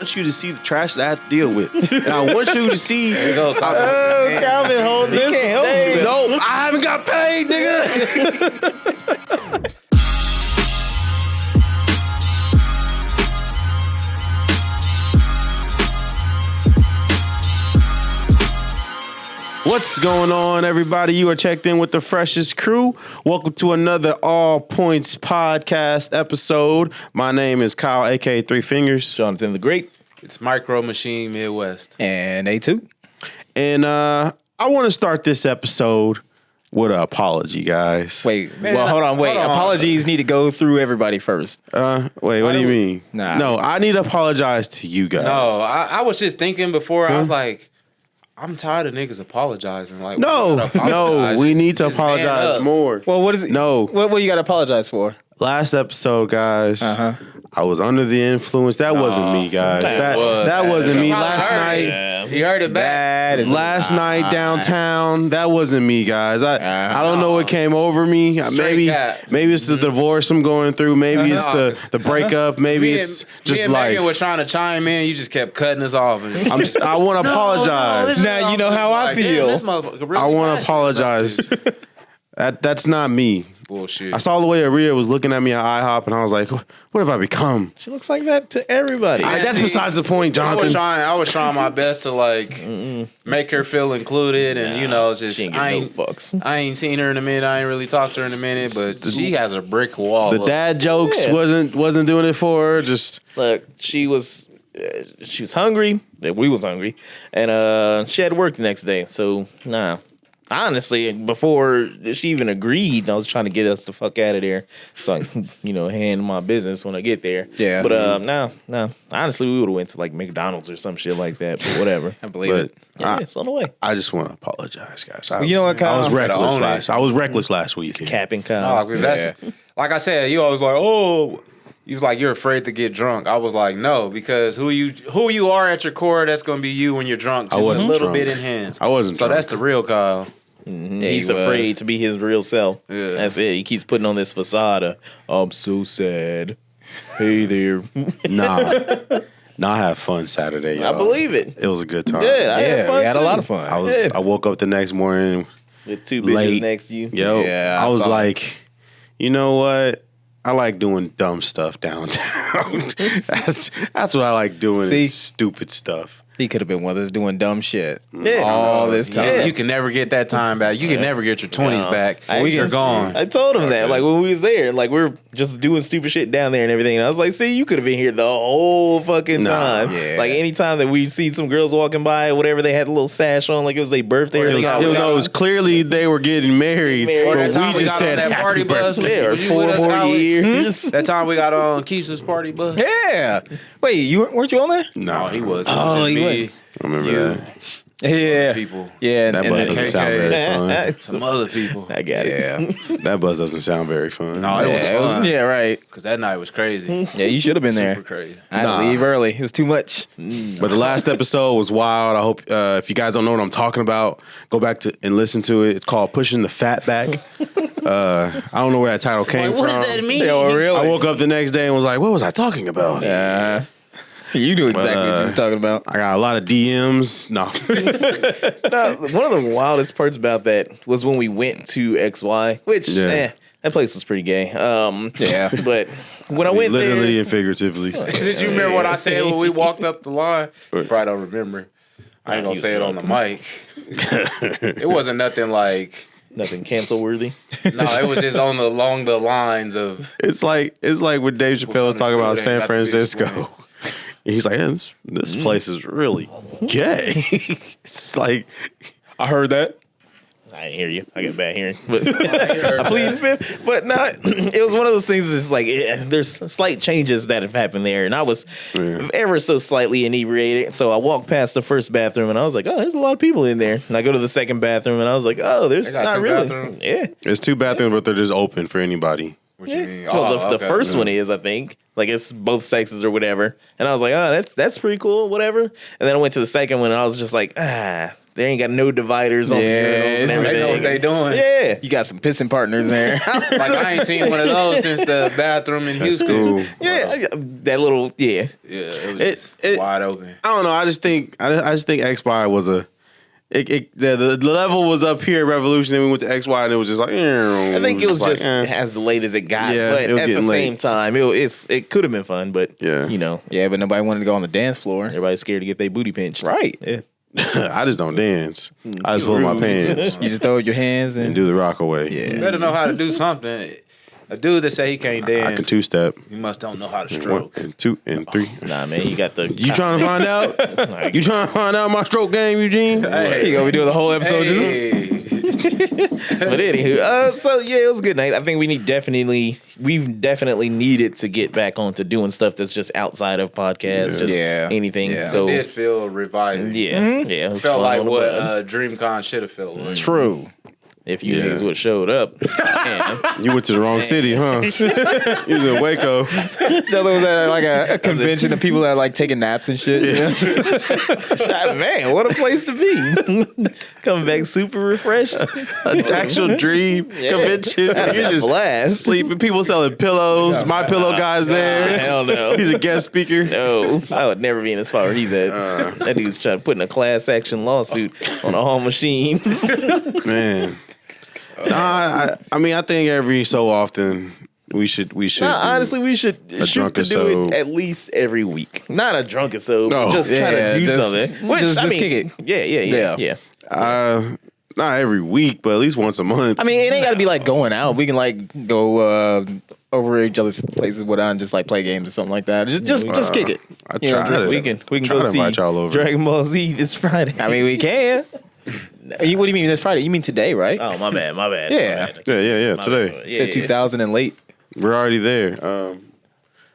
want you to see the trash that I have to deal with. And I want you to see. Calvin holding this. No, I haven't got paid, nigga. What's going on, everybody? You are checked in with the freshest crew. Welcome to another All Points podcast episode. My name is Kyle, aka Three Fingers. Jonathan the Great. It's Micro Machine Midwest. And A2. And I want to start this episode with an apology, guys. Wait, hold on. Apologies need to go through everybody first. What do you mean? Nah. No, I need to apologize to you guys. No, I was just thinking before. I was like, I'm tired of niggas apologizing. Like, we need to apologize more. Well, what is it? No. What you got to apologize for? Last episode, guys, I was under the influence. That wasn't me, guys. That wasn't me. Last night, you heard it back. Last night downtown, that wasn't me, guys. I don't know what came over me. Maybe it's the divorce I'm going through. Maybe it's the breakup. Maybe it's just life. Megan was trying to chime in. You just kept cutting us off. I want to apologize. Now you know how I feel. I want to apologize. That's not me. Bullshit. I saw the way Aria was looking at me at IHOP, and I was like, "What have I become?" She looks like that to everybody. That's besides the point, Jonathan. I was trying my best to make her feel included, and just I ain't seen her in a minute. I ain't really talked to her in a minute, but she has a brick wall. The dad jokes wasn't doing it for her. Just look, she was hungry. We was hungry, and she had work the next day. So nah. Honestly, before she even agreed, I was trying to get us the fuck out of there so I can, handle my business when I get there. Yeah. But no. Honestly, we would have went to like McDonald's or some shit like that. But whatever. I believe it. Yeah, it's on the way. I just want to apologize, guys. You know what, Kyle? I was reckless last week. Capping Kyle. No, that's like I said. You always like, oh. You was like, you're afraid to get drunk. I was like, no, because who you are at your core, that's gonna be you when you're drunk. Just a little drunk. bit enhanced. I wasn't. So drunk. that's the real Kyle. Mm-hmm. He's afraid to be his real self. Yeah. That's it. He keeps putting on this facade of, I'm so sad. Hey there. Nah, I had fun Saturday. Y'all. I believe it. It was a good time. Yeah, I had fun we had too. a lot of fun. I woke up the next morning with two bitches late. next to you. Yo, Yeah, I was like, you know what? I like doing dumb stuff downtown. That's what I like doing. Is stupid stuff. He could have been with us doing dumb shit Yeah. all this time. Yeah. You can never get that time back. You can never get your 20s back. You're gone. I told him that, like when we was there, like we're just doing stupid shit down there and everything. And I was like, see, you could have been here the whole fucking time. Yeah. Like anytime that we see some girls walking by or whatever, they had a little sash on, like it was their birthday. Or It was clearly they were getting married. Or But that time we just said that happy party bus. birthday. or Was you with us, 4 Alex? years. That time we got on Keisha's party bus. Yeah. Wait, weren't you on there? No, He was. It was Oh, just he me, I remember you, that. Yeah. people. Yeah. That bus doesn't sound very fun. Some other people. I got it. Yeah. That buzz doesn't sound very fun. No, it was fun. Yeah, right. Because that night was crazy. Yeah, you should have been Super there. crazy. I had to leave early. It was too much. But the last episode was wild. I hope if you guys don't know what I'm talking about, go back and listen to it. It's called Pushing the Fat Back. I don't know where that title came from. What does that mean? Yeah, really? I woke up the next day and was like, what was I talking about? You knew exactly what you was talking about. I got a lot of DMs. No. No, one of the wildest parts about that was when we went to XY, which that place was pretty gay. Yeah. But when I went literally there, and figuratively. Did you remember what I said when we walked up the line? You probably don't remember. I ain't gonna say it on the mic. It wasn't nothing like nothing cancel worthy. no, it was just along the lines of It's like when Dave Chappelle was talking about San Francisco. He's like, yeah, this place is really gay. It's like, I heard that. I didn't hear you. I got bad hearing. But please, man. But no, it was one of those things. It's like there's slight changes that have happened there, and I was ever so slightly inebriated. So I walked past the first bathroom, and I was like, "Oh, there's a lot of people in there." And I go to the second bathroom, and I was like, "Oh, there's got not two really." bathrooms? Yeah. there's 2 bathrooms, but they're just open for anybody. what you mean? Well, the okay. first one is, I think, like it's both sexes or whatever. And I was like, "Oh, that's pretty cool, whatever." And then I went to the second one, and I was just like, They ain't got no dividers on the urinals and everything. They know what they doing. Yeah. You got some pissing partners there. Like I ain't seen one of those since the bathroom in Houston. Cool. Yeah. That little, Yeah, it was wide open. I don't know. I just think XY was the level was up here at Revolution, then we went to XY and it was just like I think it was just as late as it got. Yeah, but it was at the getting same late. time, it could have been fun, but you know. Yeah, but nobody wanted to go on the dance floor. Everybody's scared to get their booty pinched. Right. Yeah. I just don't dance. I just pull my pants You just throw your hands and and do the rock away. Yeah. You better know how to do something. A dude that say he can't dance, I can two step. you must don't know how to 1 stroke. and 2 and 3. Nah, man, you got the. You trying to find out? You trying to find out my stroke game, Eugene? Hey, you gonna be doing the whole episode. hey. But anywho, so yeah, it was a good night. I think we've definitely needed to get back onto doing stuff that's just outside of podcasts, just anything. Yeah. So It did feel reviving. yeah, it was Felt fun like on the what button. DreamCon should have felt like. True. If you Yeah. niggas would have showed up. Man. You went to the wrong city, huh? You was in Waco. Jella was at like a convention of people that are like taking naps and shit. You know? Man, what a place to be. Coming back super refreshed. An actual dream convention. You're just Blast. sleeping. People selling pillows. My pillow guy's there. Hell no. He's a guest speaker. No, I would never be in as far where he's at. That dude's trying to put in a class action lawsuit on a home machine. Man. Nah, I mean, I think every so often we should. Honestly, we should shoot drunk to do episode. it at least every week. Not a drunk episode, No. but just try to do something. Which, just I mean, kick it. Yeah. Not every week, but at least once a month. I mean, it ain't got to be like going out. We can like go over each other's places without and just like play games or something like that. Just kick it. I You know, try to. We can try go to see invite y'all over. Dragon Ball Z this Friday. I mean, we can. What do you mean this Friday? You mean today, right? Oh, my bad. Yeah. Yeah. My Today. bad. Said 2000 and late. We're already there.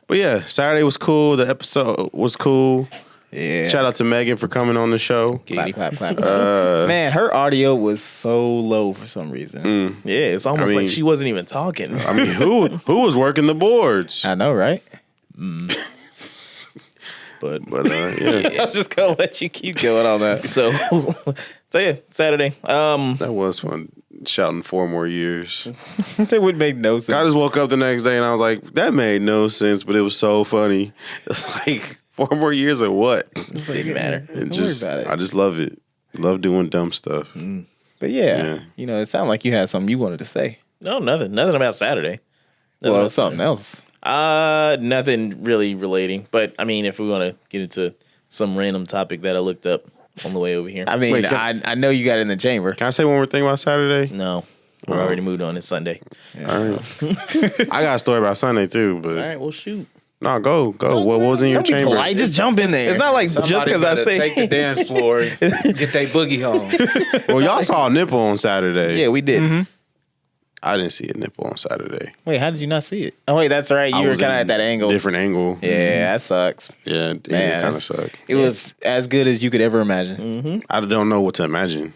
But yeah, Saturday was cool. The episode was cool. Yeah. Shout out to Megan for coming on the show. Clap, clap, clap. Man, her audio was so low for some reason. Yeah, it's almost I mean- like she wasn't even talking. I mean, who was working the boards? I know, right? But yeah, I was just gonna let you keep going on that. So yeah, Saturday. that was fun. Shouting 4 more years. That would make no sense. I just woke up the next day and I was like, that made no sense, but it was so funny. Like 4 more years of what? Didn't matter. And worry about it. I just love it. Love doing dumb stuff. But yeah, Yeah. you know, it sounded like you had something you wanted to say. No, nothing about Saturday. Nothing Well, about something else. nothing really relating. But I mean, if we want to get into some random topic that I looked up on the way over here. I mean, Wait, I know you got it in the chamber. Can I say one more thing about Saturday? No, we're already moved on. It's Sunday. All right. I got a story about Sunday too, but All right, well, shoot. no, go. What was in your Don't be chamber? polite. Just jump in there. It's not like just Somebody because I better say take the dance floor and get they boogie home. Well, y'all saw a nipple on Saturday. Yeah, we did. I didn't see a nipple on Saturday. Wait, how did you not see it? Oh, wait, that's right. I You were was kind of in at that angle. Different angle. Yeah, that sucks. Yeah, it Man, kind of sucked. It was as good as you could ever imagine. I don't know what to imagine.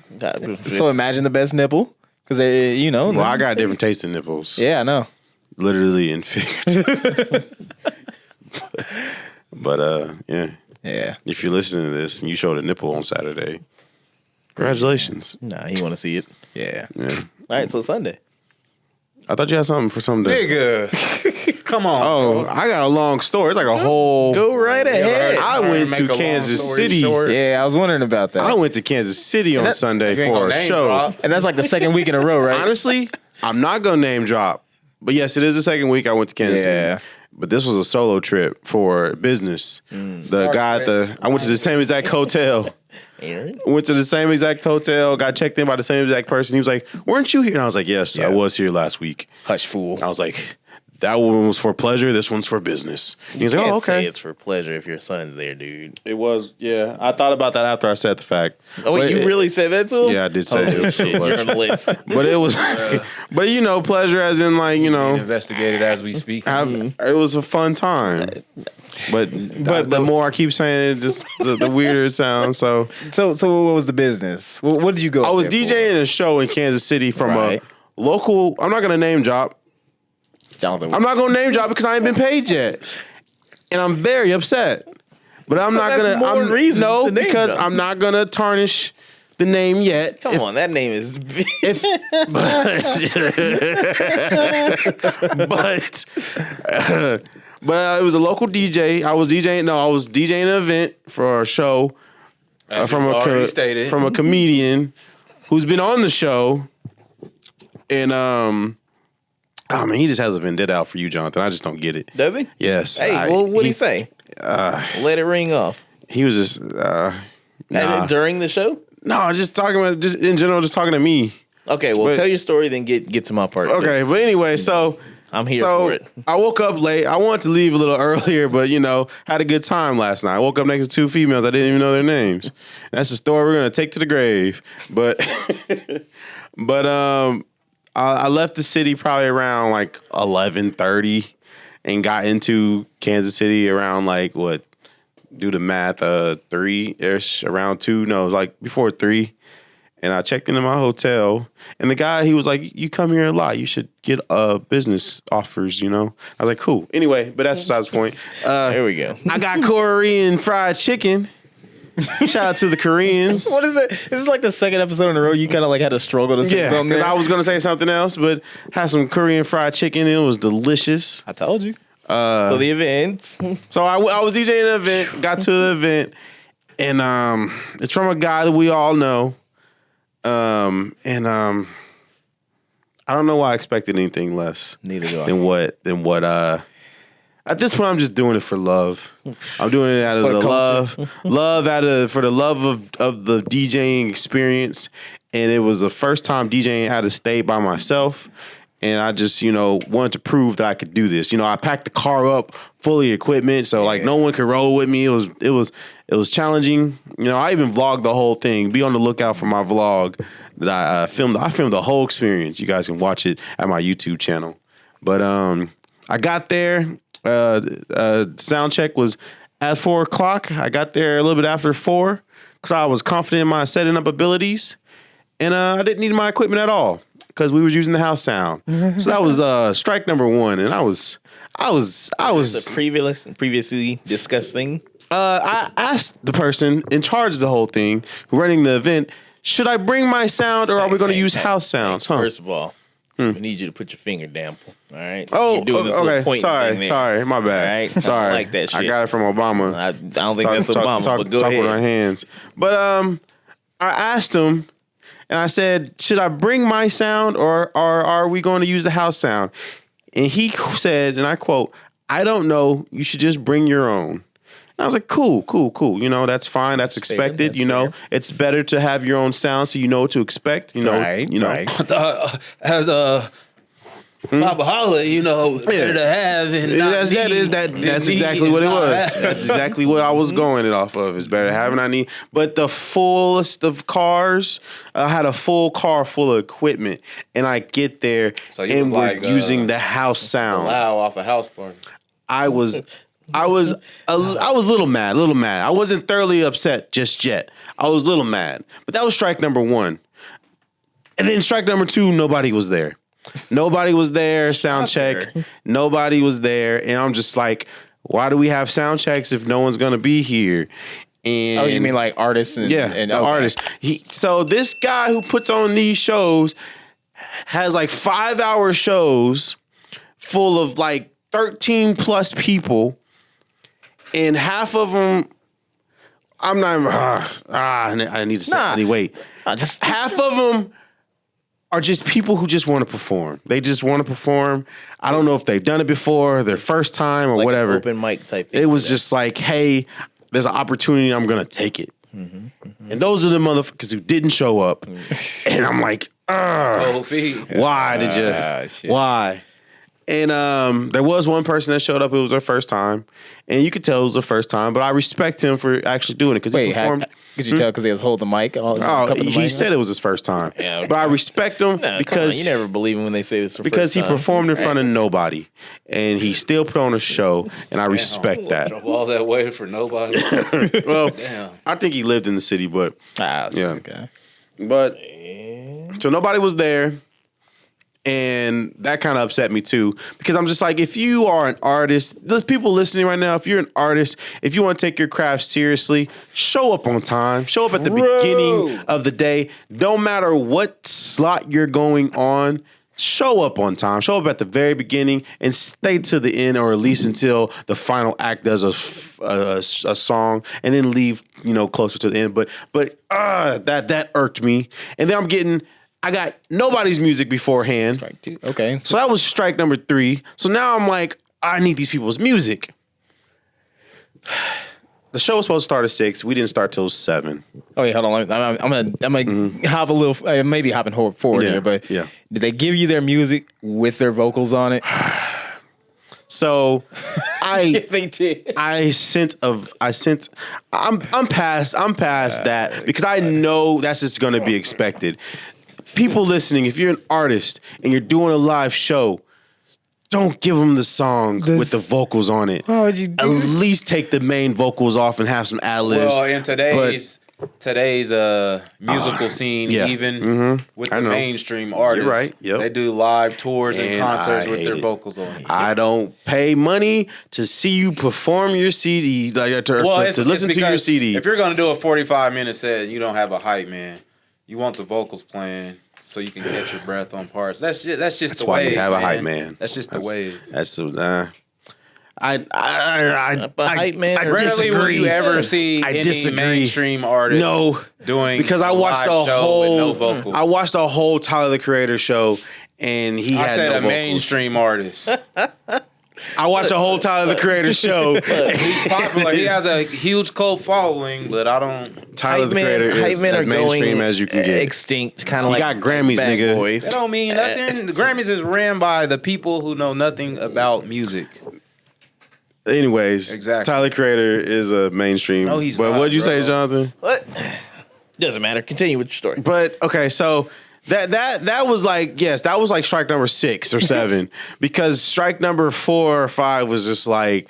So imagine the best nipple, because you know. Well, I got different taste in nipples. Yeah, I know. Literally and figuratively. But yeah. Yeah. If you're listening to this and you showed a nipple on Saturday, congratulations. Nah, he want to see it. Yeah. Yeah. All right, so Sunday. I thought you had something for Sunday. Nigga, come on. Oh, I got a long story. It's like a whole. Go right ahead. I went to Kansas City. Yeah, I was wondering about that. I went to Kansas City on Sunday You ain't for gonna a name show. drop. And that's like the second week in a row, right? Honestly, I'm not gonna name drop, but yes, it is the second week I went to Kansas Yeah. City. But this was a solo trip for business. The guy at I went to the same exact hotel. Aaron? Went to the same exact hotel. Got checked in by the same exact person. He was like, "Weren't you here?" And I was like, "Yes, I was here last week." Hush, fool. I was like, "That one was for pleasure. This one's for business." And he was like, Can't "Oh, say okay." it's for pleasure if your son's there, dude. It was, yeah. I thought about that after I said the fact. Oh, wait, But you it- really said that to him? Yeah, I did say it was for Shit, you're pleasure. on the list. But it was, but you know, pleasure as in like, you know, Investigated as we speak. it was a fun time. But the more I keep saying it, just the weirder it sounds. So So what was the business? What did you go? I was there for? DJing a show in Kansas City from Right. a local. I'm not gonna name drop. Jonathan. I'm not gonna name drop because I ain't been paid yet, and I'm very upset. But I'm So not that's gonna. more reason no, to name because drop. I'm not gonna tarnish the name yet. Come on, that name is. If, but it was a local DJ. I was DJing an event for a show from a comedian who's been on the show, and oh man, he just has a vendetta out for you, Jonathan. I just don't get it. Does he? Yes. Hey, well, what'd he say? Let it ring off. He was just during the show. No, just talking about just in general, just talking to me. Okay, well, tell your story, then get to my part. Okay, but anyway, so I'm here for it. I woke up late. I wanted to leave a little earlier, but had a good time last night. I woke up next to two females. I didn't even know their names. That's the story we're gonna take to the grave. But I left the city probably around like 11:30 and got into Kansas City around like what? Do the math, 3-ish, around 2. No, it was like before 3. And I checked into my hotel, and the guy, he was like, "You come here a lot. You should get business offers, I was like, cool. Anyway, but that's besides the point. Here we go. I got Korean fried chicken. Shout out to the Koreans. What is it? This is like the second episode in a row you kind of like had to struggle to say something. Because I was going to say something else, but had some Korean fried chicken. It was delicious. I told you. So the event. So I was DJing an event, got to the event, and it's from a guy that we all know. I don't know why I expected anything less. Neither do I. Than what at this point I'm just doing it for love. I'm doing it out of the love for the love of the DJing experience. And it was the first time DJing out of state by myself. And I just, wanted to prove that I could do this. I packed the car up fully equipment, so like no one could roll with me. It was challenging. I even vlogged the whole thing. Be on the lookout for my vlog that I filmed. I filmed the whole experience. You guys can watch it at my YouTube channel. But I got there. Sound check was at 4:00. I got there a little bit after 4 because I was confident in my setting up abilities, and I didn't need my equipment at all. Because we were using the house sound, so that was strike number 1, and I was the previously discussed thing. I asked the person in charge of the whole thing, running the event, should I bring my sound or are we going to use house sounds? First of all, I need you to put your finger down. All right. Oh, okay. Sorry, my bad. All right. Sorry, I like that shit. I got it from Obama. I don't think that's Obama. But go ahead. Talk with my hands. But I asked him. And I said, should I bring my sound or are we going to use the house sound? And he said, and I quote, "I don't know. You should just bring your own." And I was like, cool. That's fine. That's expected. Fair. It's better to have your own sound so you know what to expect. Right. As Papa Holla, better to have and not that's exactly what it was. That's exactly what I was going it off of. It's better to have and not need. But the fullest of cars, I had a full car full of equipment, and I get there and we're using the house sound. Loud off a house party. I was a little mad. I wasn't thoroughly upset just yet. I was a little mad, but that was strike number 1. And then strike number 2, nobody was there. Nobody was there, sound check. Nobody was there. And I'm just like, why do we have sound checks if no one's going to be here? And you mean like artists? And artists. So this guy who puts on these shows has like 5-hour shows full of like 13 plus people. And half of them, I'm not even, I need to say, I need to wait. Just half of them are just people who just want to perform. They just want to perform. I don't know if they've done it before, their first time or like whatever. An open mic type thing. It was just like, hey, there's an opportunity. I'm going to take it. And those are the motherfuckers who didn't show up. And I'm like, why did you? Why? And there was one person that showed up. It was their first time. And you could tell it was their first time. But I respect him for actually doing it because he performed. Could you tell because he was holding the mic? He said it was his first time. Yeah, okay. But I respect him because you never believe him when they say this. Because he performed in front of nobody, and he still put on a show, and I respect that. All that way for nobody. Well, I think he lived in the city, but okay. But so nobody was there, And that kind of upset me too, because I'm just like, if you are an artist, those people listening right now, if you're an artist, if you want to take your craft seriously, show up on time, show up at the beginning of the day. Don't matter what slot you're going on, show up on time, show up at the very beginning and stay to the end, or at least until the final act does a song, and then leave, closer to the end. But that irked me. And then I got nobody's music beforehand. Strike 2. Okay. So that was strike number 3. So now I'm like, I need these people's music. The show was supposed to start at 6. We didn't start till 7. Oh yeah, hold on. I'm gonna hop a little, maybe hopping forward here, but did they give you their music with their vocals on it? So They did. I'm past that, because I know that's just going to be expected. People listening, if you're an artist and you're doing a live show, don't give them the song with the vocals on it. Why would you do At least take the main vocals off and have some ad-libs. Well, in today's musical scene, even with the mainstream artists, You're right. Yep. they do live tours and concerts I with their hate it. vocals on it. I don't pay money to see you perform your CD, to listen to your CD. If you're gonna do a 45-minute set and you don't have a hype man, you want the vocals playing so you can catch your breath on parts. That's just the why way you have a hype man. That's just the way. That's hype man. I Rarely will you disagree. ever see any mainstream artist doing because I watched a live the show whole with no vocals. I watched the whole Tyler the Creator show, and he I had said no a vocals. mainstream artist. I watched the whole Tyler the Creator show. He's popular. He has a huge cult following, but I don't. Tyler the Creator is as mainstream as you can get. Extinct, kind of He like got Grammys, Bad nigga. Boys. That don't mean nothing. The Grammys is ran by the people who know nothing about music. Anyways, Exactly. Tyler the Creator is a mainstream. No, he's but not, what'd you say, bro. Jonathan? What? Doesn't matter. Continue with your story. But okay, so that was like, yes, that was like strike number 6 or 7, because strike number 4 or 5 was just like,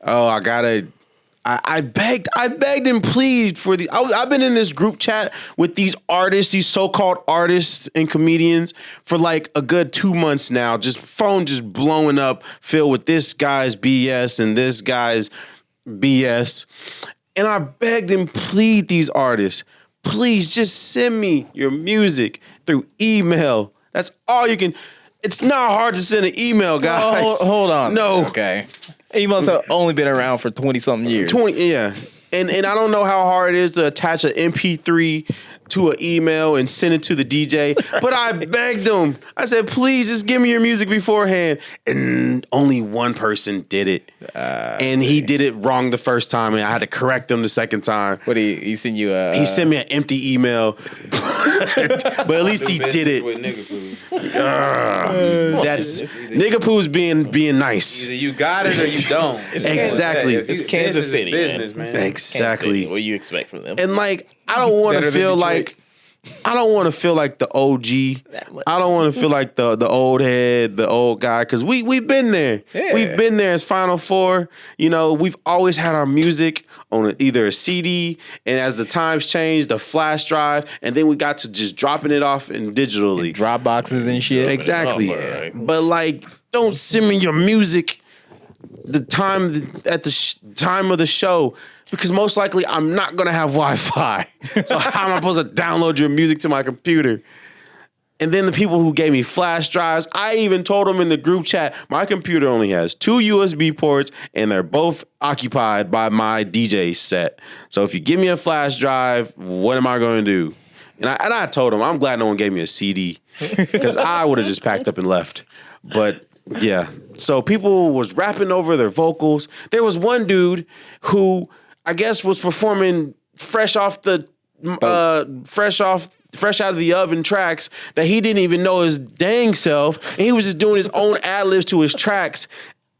oh, I begged and pleaded for I've been in this group chat with these artists, these so-called artists and comedians for like a good 2 months now, phone just blowing up, filled with this guy's BS and this guy's BS. And I begged and pleaded these artists, please just send me your music through email. That's all you can. It's not hard to send an email, guys. Hold on. No. Okay. Emails have only been around for 20-something years. 20, yeah. And I don't know how hard it is to attach an MP3 to an email and send it to the DJ, but I begged them. I said, please just give me your music beforehand. And only one person did it. And he did it wrong the first time, and I had to correct him the second time. What he sent you? He sent me an empty email, but at least he did it. With nigga poo. That's nigga poo's being nice. Either you got it or you don't. Exactly. If you- It's Kansas business is City, business, man. Exactly. What do you expect from them? And like, I don't want Better to than feel Detroit. like I don't want to feel like the OG. I don't want to feel like the old head, the old guy, because we've been there. Yeah. We've been there as Final Four. We've always had our music on either a CD, and as the times changed, the flash drive, and then we got to just dropping it off in digitally. drop boxes and shit. Exactly. Oh, right. But like, don't send me your music at the time of the show, because most likely I'm not gonna have Wi-Fi. So how am I supposed to download your music to my computer? And then the people who gave me flash drives, I even told them in the group chat, my computer only has 2 USB ports and they're both occupied by my DJ set. So if you give me a flash drive, what am I going to do? And I told them, I'm glad no one gave me a CD, because I would have just packed up and left. But yeah, so people was rapping over their vocals. There was one dude who I guess was performing fresh out of the oven tracks that he didn't even know his dang self, and he was just doing his own ad-libs to his tracks,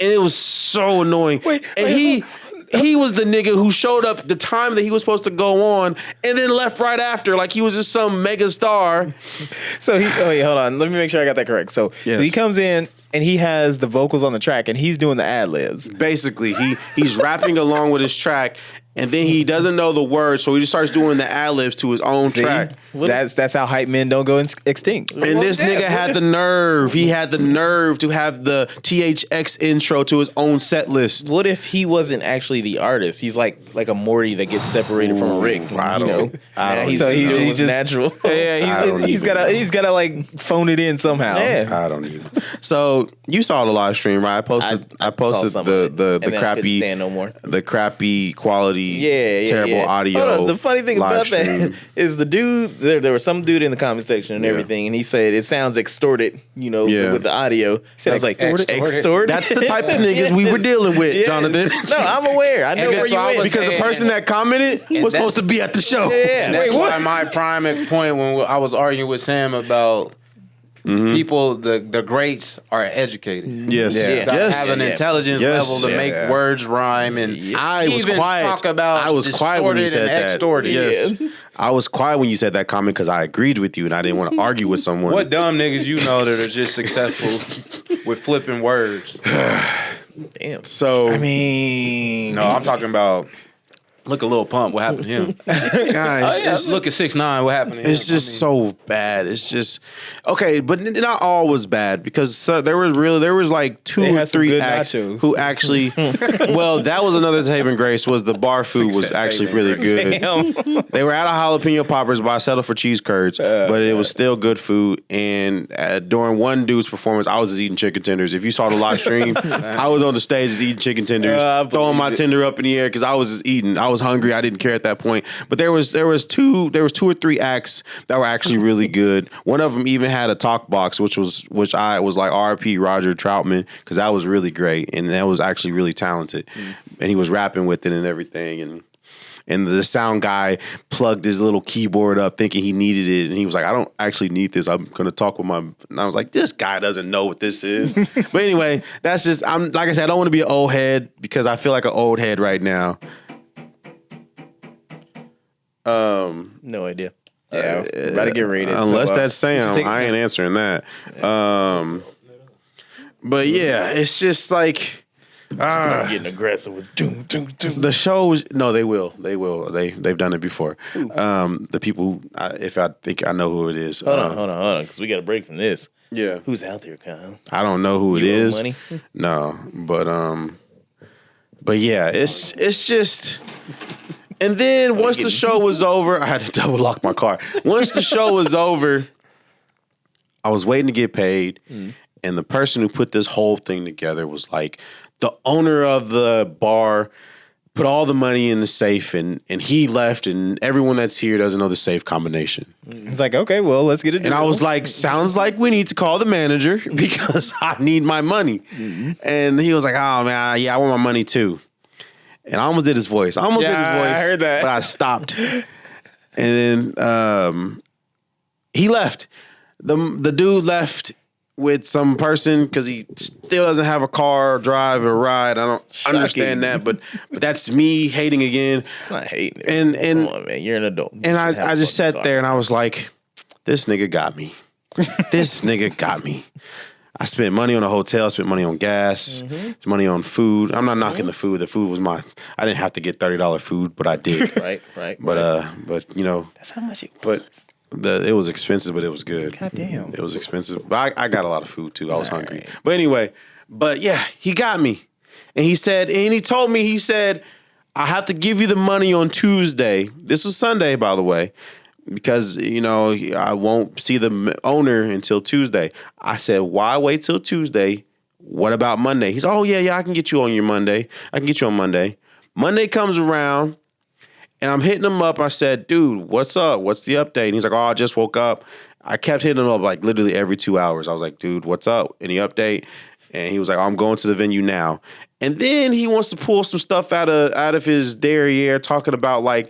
and it was so annoying. He was the nigga who showed up the time that he was supposed to go on and then left right after, like he was just some mega star. So hold on. Let me make sure I got that correct. So he comes in and he has the vocals on the track and he's doing the ad libs. Basically, he's rapping along with his track, and then he doesn't know the words, so he just starts doing the ad-libs to his own track. That's how hype men don't go extinct. And this nigga had the nerve. He had the nerve to have the THX intro to his own set list. What if he wasn't actually the artist? He's like a Morty that gets separated from a Rick. I don't He's just natural. Yeah, he's gotta like phone it in somehow. Yeah. I don't even. So you saw the live stream, right? I posted the crappy stand no more. the crappy quality, terrible yeah. audio. Hold on, the funny thing live about stream. that is the dude. There was some dude in the comment section and everything, and he said it sounds extorted. with the audio. I was like, extorted. That's the type of niggas we were dealing with, Jonathan. No, I'm aware. I know where you went. Because the person that commented was supposed to be at the show. Yeah. That's why my prime point when I was arguing with Sam about people, the greats are educated. Yes. You gotta have an intelligence level to make words rhyme, and I was even quiet. talk about I was quiet when you distorted said and that. extorted. Yes. I was quiet when you said that comment because I agreed with you and I didn't want to argue with someone. What dumb niggas you know that are just successful with flipping words? Damn. So I mean, No, I'm talking about. Look at Lil Pump. What happened to him? guys, Look at 6ix9ine. What happened to him? it's just so bad. It's just okay, but not all was bad because there was like two They or had some three good acts nachos. who actually. Well, that was another saving grace. Was the bar food was actually really good. They were out of jalapeno poppers, but I settled for cheese curds. But it was still good food. And during one dude's performance, I was just eating chicken tenders. If you saw the live stream, I was on the stage just eating chicken tenders, throwing my tender up in the air because I was just eating. I was hungry. I didn't care at that point. But there was two or three acts that were actually really good. One of them even had a talk box, which I was like RP Roger Troutman because that was really great and that was actually really talented. And he was rapping with it and everything and the sound guy plugged his little keyboard up thinking he needed it. And he was like, I don't actually need this. I'm going to talk with my... And I was like, this guy doesn't know what this is. But anyway, that's just... like I said, I don't want to be an old head because I feel like an old head right now. No idea. yeah, about to get rated. Unless so, that's Sam. I ain't answering that. But yeah, it's just like... Start getting aggressive with doom. The shows, no, they will. They've done it before. The people, who, if I think I know who it is. Hold on, because we got a break from this. Yeah, Who's out there, Kyle? I don't know who it You owe is. money? No, but yeah, it's just. And then once the show was over, I had to double lock my car. Once the show was over, I was waiting to get paid, and the person who put this whole thing together was like. The owner of the bar put all the money in the safe and he left and everyone that's here doesn't know the safe combination. it's like, okay, well, let's get it. And I was like, sounds like we need to call the manager because I need my money. And he was like, oh man, yeah, I want my money too. And I almost did his voice. I heard that. But I stopped. And then he left. The dude left with some person because he still doesn't have a car, drive, or ride. I don't understand that, but that's me hating again. It's not hating. And Come on, man, you're an adult. and I just sat there and I was like, this nigga got me. This nigga got me. I spent money on a hotel, spent money on gas, money on food. I'm not knocking the food. The food was I didn't have to get $30 food, but I did. Right. But you know, That's how much it. but it was expensive, but it was good. God damn. It was expensive. But I got a lot of food too. I was hungry. But anyway, yeah, he got me. And he told me, he said, I have to give you the money on Tuesday. This was Sunday, by the way, because, I won't see the owner until Tuesday. I said, why wait till Tuesday? What about Monday? He's, oh, yeah, I can get you on your Monday. I can get you on Monday. Monday comes around. And I'm hitting him up. I said, dude, what's up? What's the update? And he's like, oh, I just woke up. I kept hitting him up like literally every 2 hours. I was like, dude, what's up? Any update? And he was like, oh, I'm going to the venue now. And then he wants to pull some stuff out of his derriere talking about like,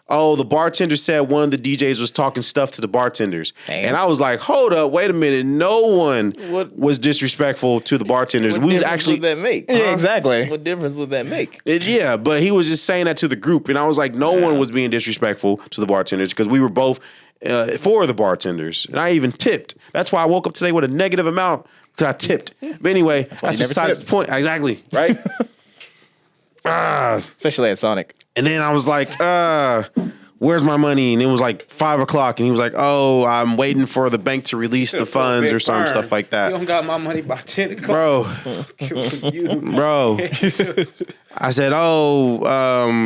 oh, the bartender said one of the DJs was talking stuff to the bartenders. Damn. And I was like, hold up, wait a minute. No one was disrespectful to the bartenders. What difference would that make? Yeah, exactly. What difference would that make? Yeah, but he was just saying that to the group. And I was like, no one was being disrespectful to the bartenders because we were both for the bartenders. And I even tipped. That's why I woke up today with a negative amount because I tipped. But anyway, that's besides the point. Exactly, right? Especially at Sonic. And then I was like, where's my money? And it was like 5 o'clock, and he was like, oh, I'm waiting for the bank to release the funds or some stuff like that. You don't got my money by 10 o'clock. Bro. I said,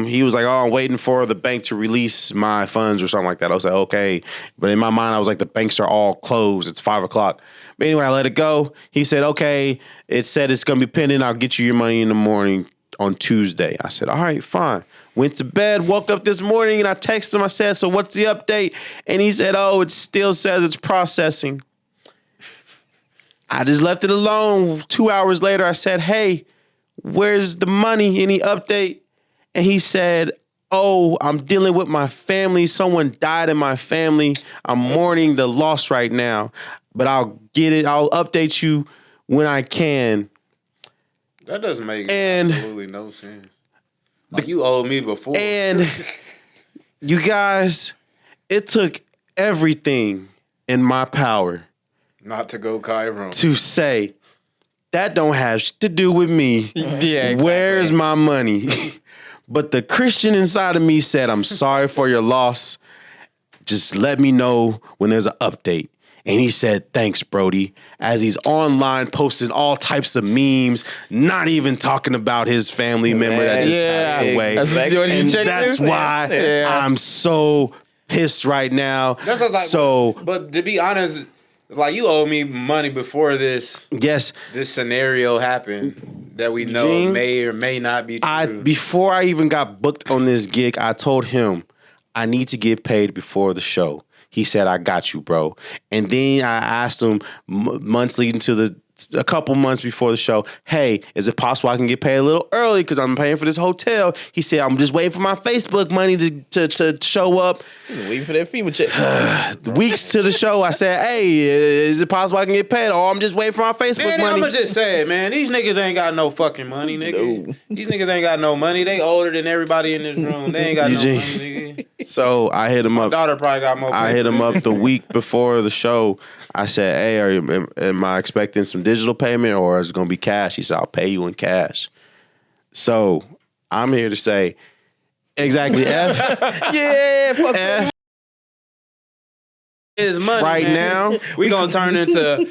he was like, oh, I'm waiting for the bank to release my funds or something like that. I was like, okay. But in my mind, I was like, the banks are all closed. It's 5 o'clock. But anyway, I let it go. He said, okay, it said it's going to be pending. I'll get you your money in the morning on Tuesday. I said, all right, fine. Went to bed, woke up this morning, and I texted him. I said, so what's the update? And he said, oh, it still says it's processing. I just left it alone. 2 hours later, I said, hey, where's the money? Any update? And he said, oh, I'm dealing with my family. Someone died in my family. I'm mourning the loss right now, but I'll get it. I'll update you when I can. That doesn't make absolutely no sense. Like you owed me before. And you guys, it took everything in my power not to go Chiron to say that don't have shit to do with me. Yeah, exactly. Where's my money? But the Christian inside of me said, I'm sorry for your loss. Just let me know when there's an update. And he said, thanks, Brody, as he's online posting all types of memes, not even talking about his family member that just passed away. That's why I'm so pissed right now. That's like, but to be honest, like you owe me money before this scenario happened that we know Gene, may or may not be true. Before I even got booked on this gig, I told him I need to get paid before the show. He said, I got you, bro. And then I asked him months leading to a couple months before the show, hey, is it possible I can get paid a little early because I'm paying for this hotel? He said, I'm just waiting for my Facebook money to show up. Waiting for that FEMA check. Weeks to the show, I said, hey, is it possible I can get paid? Or I'm just waiting for my Facebook money. I'ma just say it, man. These niggas ain't got no fucking money, nigga. No. These niggas ain't got no money. They older than everybody in this room. They ain't got no money, nigga. So I hit him up. My daughter probably got more. I hit him up the week before the show. I said, hey, am I expecting some digital payment or is it going to be cash? He said, I'll pay you in cash. So I'm here to say exactly F. Yeah, fuck F. Is money right man. Now. We gonna turn into.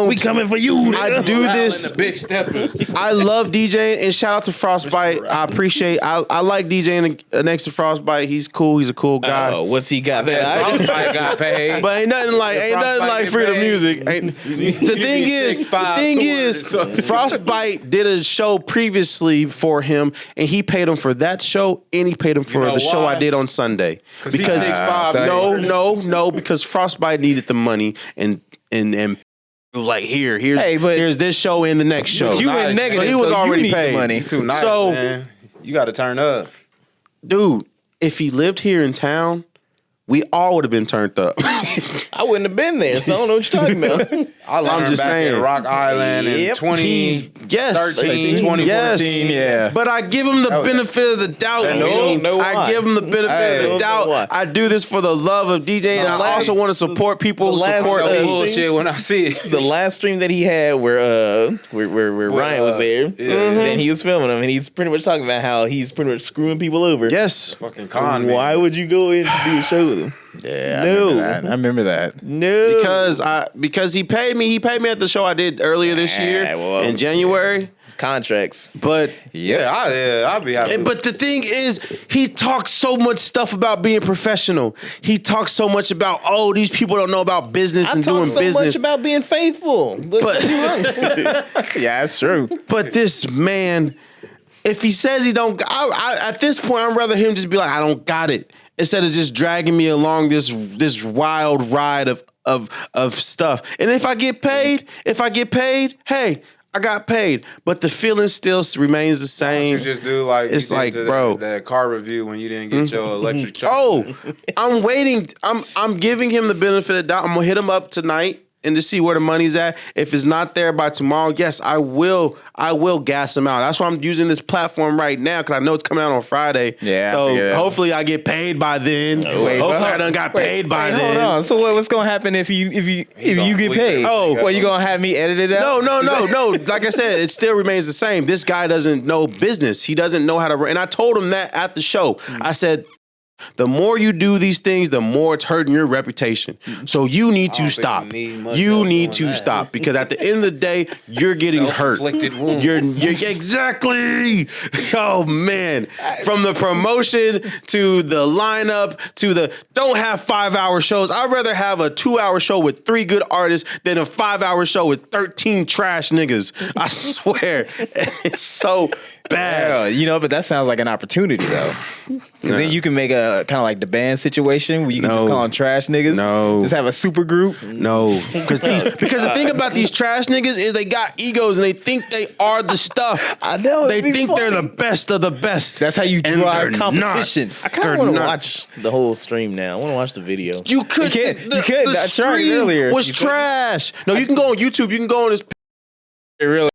We coming for you. I do this. The big steppers. I love DJing and shout out to Frostbite. I appreciate. I like DJing next to Frostbite. He's cool. He's a cool guy. Oh, what's he got? Frostbite got paid. But ain't nothing like Freedom Music. The thing is, Frostbite did a show previously for him, and he paid him for that show, and he paid him for the show I did on Sunday. Because because Frostbite needed the money, and it was like here's this show and the next show. You went negative, so he was already paid. Money. Too nice, man. You got to turn up, dude. If he lived here in town, we all would have been turned up. I wouldn't have been there, so I don't know what you're talking about. I'm just saying, Rock Island in 2013, 2014. Yeah. But I give him the benefit of the doubt. I give him the benefit of the doubt. I do this for the love of DJing, and I also want to support people who support bullshit when I see it. The last stream that he had where Ryan was there, and he was filming him, and he's pretty much talking about how he's pretty much screwing people over. Yes. Fucking con. Why would you go in to do a show with him? Yeah, I remember that. No, because he paid me. He paid me at the show I did earlier this year in January. Contracts, but I'll be happy. But the thing is, he talks so much stuff about being professional. He talks so much about these people don't know about business and doing business. I talk so much about being faithful. But yeah, that's true. But this man, if he says he don't, at this point, I'd rather him just be like, I don't got it. Instead of just dragging me along this wild ride of stuff. And if I get paid, hey, I got paid. But the feeling still remains the same. You just do like it's like, bro, that car review when you didn't get your electric charger. Oh, I'm waiting. I'm giving him the benefit of the doubt. I'm gonna hit him up tonight and to see where the money's at. If it's not there by tomorrow, yes, I will gas him out. That's why I'm using this platform right now because I know it's coming out on Friday. Yeah. So hopefully I get paid by then. Hopefully I done got paid by then. Hold on. So what's gonna happen if you get paid? Well, you gonna have me edit it out? No. Like I said, it still remains the same. This guy doesn't know business. He doesn't know how to. And I told him that at the show. I said, the more you do these things, the more it's hurting your reputation. So you need to stop. You need to stop because at the end of the day, you're getting hurt. Wounds. You're exactly. Oh man, from the promotion to the lineup to the don't have 5-hour shows. I'd rather have a 2-hour show with 3 good artists than a 5-hour show with 13 trash niggas. I swear, it's so bad. Yeah, but that sounds like an opportunity though. Because then you can make a kind of like the band situation where you can just call them trash niggas. No. Just have a super group. No. Because the thing about these trash niggas is they got egos and they think they are the stuff. I know. They think they're the best of the best. That's how you drive competition. I kind of want to watch the whole stream now. I want to watch the video. You could. You could. The I tried it stream earlier. was trash. No, you can go on YouTube. You can go on this. Really?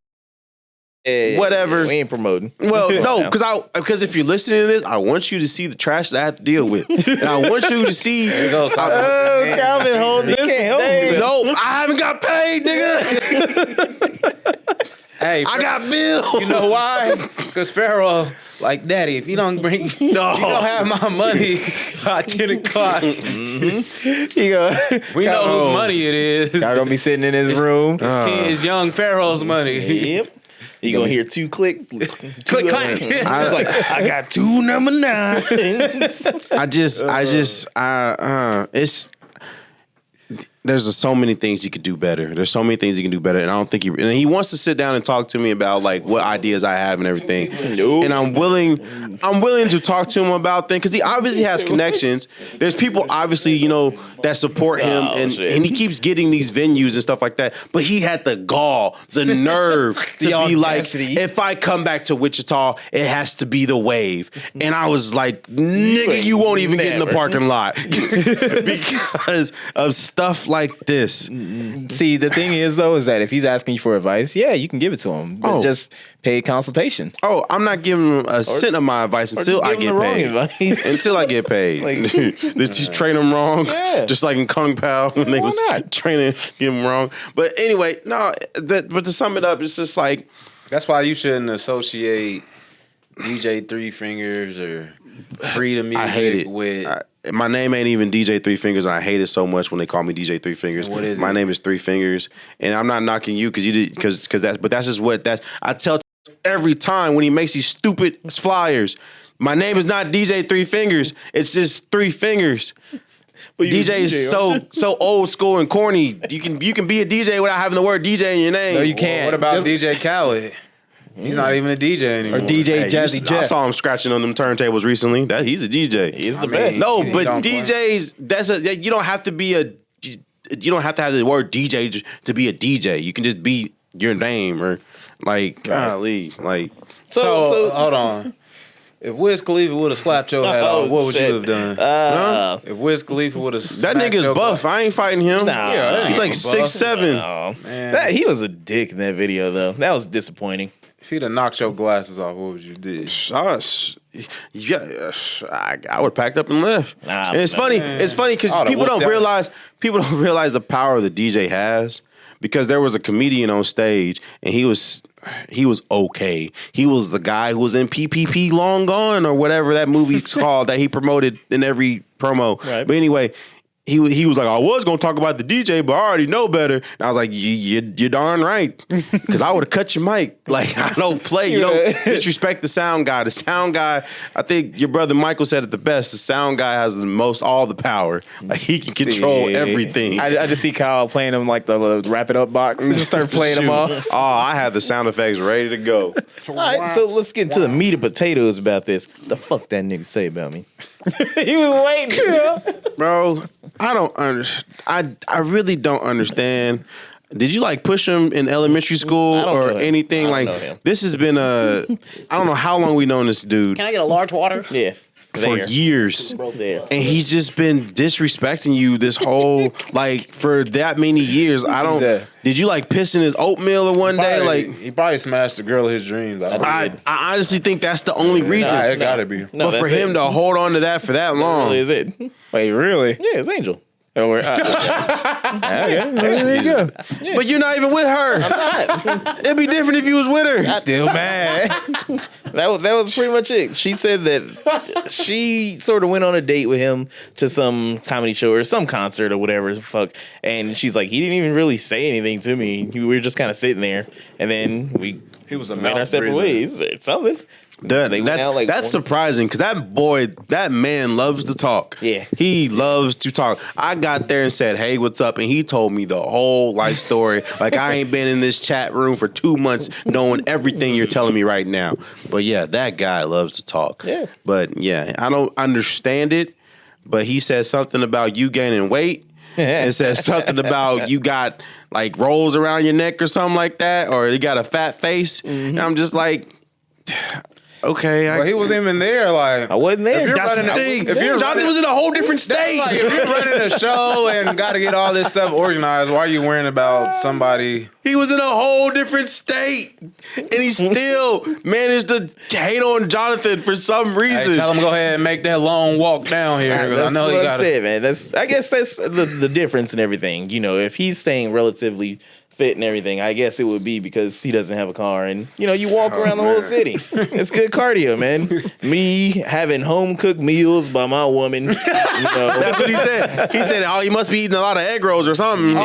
Whatever. We ain't promoting. Well, no, because if you're listening to this, I want you to see the trash that I have to deal with, and I want you to see. Calvin, hold this. No, I haven't got paid, nigga. Hey, I got bills. You know why? Because Pharaoh, like, Daddy, if you don't bring, you don't have my money by 10 o'clock. Mm-hmm. We know whose money it is. Y'all gonna be sitting in his room. It's young Pharaoh's money. Yep. You gonna hear 2 click, Click, clack. I was like, I got 2 number 9. It's. There's so many things he could do better. There's so many things he can do better, and I don't think he wants to sit down and talk to me about like what ideas I have and everything. Nope. And I'm willing to talk to him about things because he obviously has connections. There's people obviously that support him, and he keeps getting these venues and stuff like that. But he had the gall, the nerve to be audacity. Like, if I come back to Wichita, it has to be the Wave. And I was like, nigga, you won't even get in the parking lot because of stuff like this. See, the thing is though, is that if he's asking you for advice, yeah, you can give it to him. But just pay consultation. Oh, I'm not giving him a cent of my advice until I get paid. Until I get paid. Did you train him wrong? Yeah. Just like in Kung Pao when they was training him wrong. But anyway, but to sum it up, it's just like that's why you shouldn't associate DJ Three Fingers or Freedom Music. I hate it. With my name ain't even DJ Three Fingers, and I hate it so much when they call me DJ Three Fingers. What is my it? name is Three Fingers, and I'm not knocking you because that's just what I tell every time when he makes these stupid flyers. My name is not DJ Three Fingers. It's just Three Fingers. But DJ is so old school and corny. You can be a DJ without having the word DJ in your name. No, you can't. What about DJ Khaled? He's not even a DJ anymore. Or DJ Jazzy Jeff. I saw him scratching on them turntables recently. He's a DJ. He's the best. No, but DJs, you don't have to be you don't have to have the word DJ to be a DJ. You can just be your name or like golly, like. So hold on. If Wiz Khalifa would have slapped your head off, what would you have done? If Wiz Khalifa would have that nigga's buff. I ain't fighting him. Nah, yeah, he's like 6'7". Oh, man. He was a dick in that video though. That was disappointing. If he'd have knocked your glasses off, what would you do? I would have packed up and left. And it's funny. It's funny because people don't realize the power the DJ has. Because there was a comedian on stage and he was okay. He was the guy who was in PPP Long Gone or whatever that movie's called that he promoted in every promo. Right. But anyway, he was like, I was going to talk about the DJ, but I already know better. And I was like, you're darn right. Because I would have cut your mic. Like, I don't play. You don't disrespect the sound guy. The sound guy, I think your brother Michael said it the best. The sound guy has all the power. Like, he can control everything. I just see Kyle playing them like the wrap it up box and just start playing them all. Oh, I had the sound effects ready to go. All right, so let's get into the meat and potatoes about this. The fuck that nigga say about me? He was waiting. Bro, I don't understand. I really don't understand. Did you like push him in elementary school or anything? Like this has been I don't know how long we known this dude. Can I get a large water? Yeah. for years. There. And he's just been disrespecting you this whole like for that many years. I don't. Did you like piss in his oatmeal in one day? Like he probably smashed the girl of his dreams. I honestly think that's the only reason. It gotta be. But for him to hold on to that for that long, Really is it? Wait, really? Yeah, it's Angel. Oh, there you go. but you're not even with her. It'd be different if you was with her. Still mad. That was pretty much it. She said that she sort of went on a date with him to some comedy show or some concert or whatever the fuck. And she's like, he didn't even really say anything to me. We were just kind of sitting there. And then he was a went our separate ways or something. That's surprising because that man loves to talk. Yeah. He loves to talk. I got there and said, hey, what's up? And he told me the whole life story. Like, I ain't been in this chat room for 2 months knowing everything you're telling me right now. But yeah, that guy loves to talk. Yeah. But yeah, I don't understand it. But he said something about you gaining weight. It says something about you got like rolls around your neck or something like that. Or you got a fat face. And I'm just like... Okay, but he wasn't even there. Like I wasn't there. That's the thing. Jonathan was in a whole different state. Like, if you're running a show and got to get all this stuff organized, why are you worrying about somebody? He was in a whole different state, and he still managed to hate on Jonathan for some reason. Hey, tell him go ahead and make that long walk down here. That's I know what you I got said, man. I guess that's the difference in everything. You know, if he's staying relatively fit and everything, I guess it would be because he doesn't have a car, and you walk around the whole city. It's good cardio, man. Me having home cooked meals by my woman. That's what he said. He said, "Oh, you must be eating a lot of egg rolls or something." Eating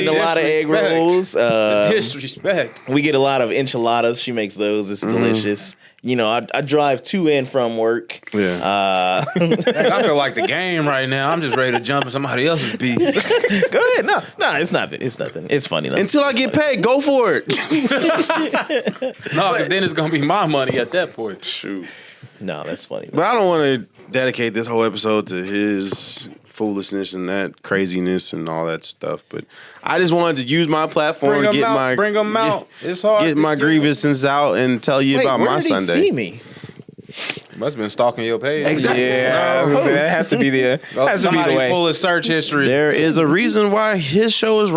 a lot of egg rolls. Disrespect. We get a lot of enchiladas. She makes those. It's delicious. I drive to and from work. Yeah. I feel like the game right now. I'm just ready to jump in somebody else's beef. Go ahead. No, it's nothing. It's nothing. It's funny though. Until I get paid, go for it. No, because then it's gonna be my money at that point. Shoot. No, that's funny. But I don't want to dedicate this whole episode to his foolishness and that craziness and all that stuff. But I just wanted to use my platform and bring them out. It's hard. Get my grievances out and tell you about my Sunday. Where did he see me? Must have been stalking your page. Exactly. Yeah, that has to be the Somebody pull his search history. There is a reason why his show is